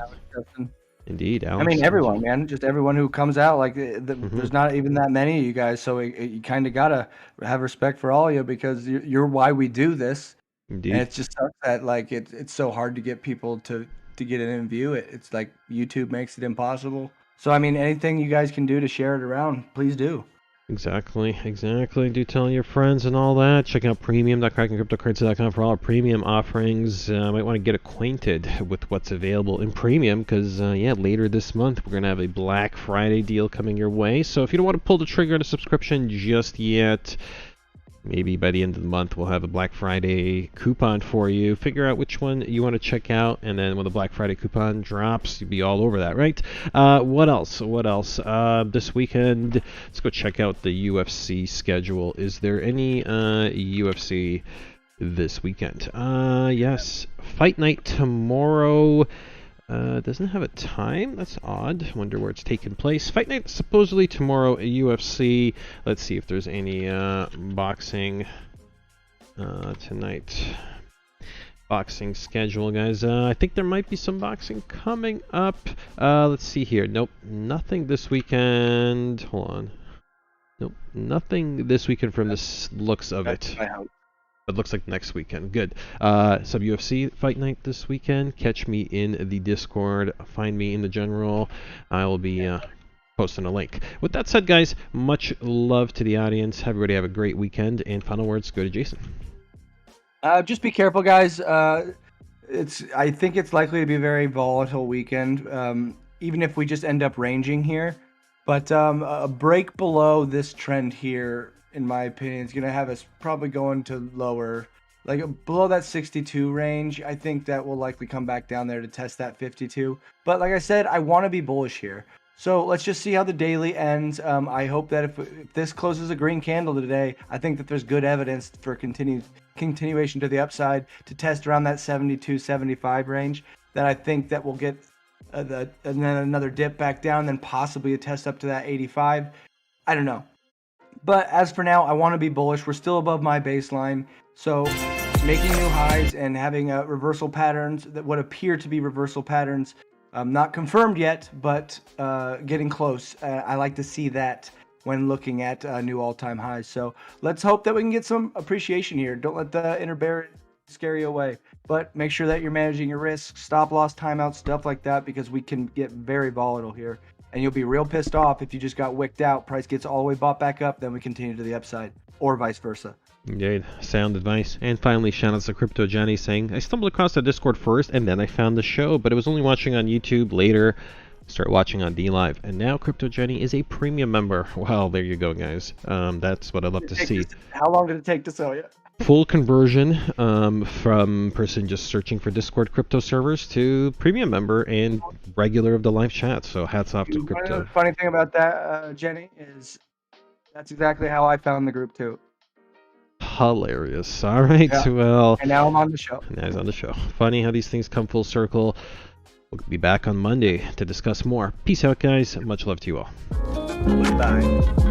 Yeah, Indeed, Alex. I mean, everyone, man, just everyone who comes out. Like, there's not even that many of you guys, so you kind of gotta have respect for all of you because you're why we do this. Indeed. And it's just sucks that like it's so hard to get people to get in and view it. It's like YouTube makes it impossible. So I mean, anything you guys can do to share it around, please do. Exactly. Do tell your friends and all that. Check out premium.crackingcryptocurrency.com for all our premium offerings. Might want to get acquainted with what's available in premium because, yeah, later this month we're going to have a Black Friday deal coming your way. So if you don't want to pull the trigger on a subscription just yet, maybe by the end of the month we'll have a Black Friday coupon for you. Figure out which one you want to check out, and then when the Black Friday coupon drops, you'll be all over that, right? What else? This weekend, let's go check out the UFC schedule. Is there any UFC this weekend? Yes. Fight night tomorrow. Doesn't have a time. That's odd. Wonder where it's taking place. Fight night supposedly tomorrow at UFC. Let's see if there's any boxing tonight. Boxing schedule, guys. I think there might be some boxing coming up. Let's see here. Nope, nothing this weekend. Hold on. Nope, nothing this weekend from the looks of it. It looks like next weekend. Good. Some UFC fight night this weekend. Catch me in the Discord. Find me in the general. I will be posting a link. With that said, guys, much love to the audience. Everybody have a great weekend. And final words go to Jason. Just be careful, guys. I think it's likely to be a very volatile weekend. Even if we just end up ranging here, but a break below this trend here, in my opinion, is going to have us probably going to lower, like below that 62 range. I think that will likely come back down there to test that 52. But like I said, I want to be bullish here. So let's just see how the daily ends. I hope that if this closes a green candle today, I think that there's good evidence for continuation to the upside to test around that 72, 75 range. That I think that we'll get and then another dip back down, then possibly a test up to that 85. I don't know. But as for now, I want to be bullish. We're still above my baseline. So making new highs and having reversal patterns that would appear to be reversal patterns. Not confirmed yet, but getting close. I like to see that when looking at new all-time highs. So let's hope that we can get some appreciation here. Don't let the interbearer scare you away. But make sure that you're managing your risk, stop loss, timeout, stuff like that, because we can get very volatile here. And you'll be real pissed off if you just got wicked out. Price gets all the way bought back up, then we continue to the upside, or vice versa. Indeed. Sound advice. And finally, shout out to Crypto Jenny saying, I stumbled across the Discord first, and then I found the show, but it was only watching on YouTube. Later, start watching on DLive. And now Crypto Jenny is a premium member. Well, there you go, guys. That's what I love to see. How long did it take to sell you? Full conversion from person just searching for Discord crypto servers to premium member and regular of the live chat. So hats off to Crypto. The funny thing about that, Jenny, is that's exactly how I found the group too. Hilarious. All right. Yeah. Well. And now I'm on the show. Now he's on the show. Funny how these things come full circle. We'll be back on Monday to discuss more. Peace out, guys. Much love to you all. Bye.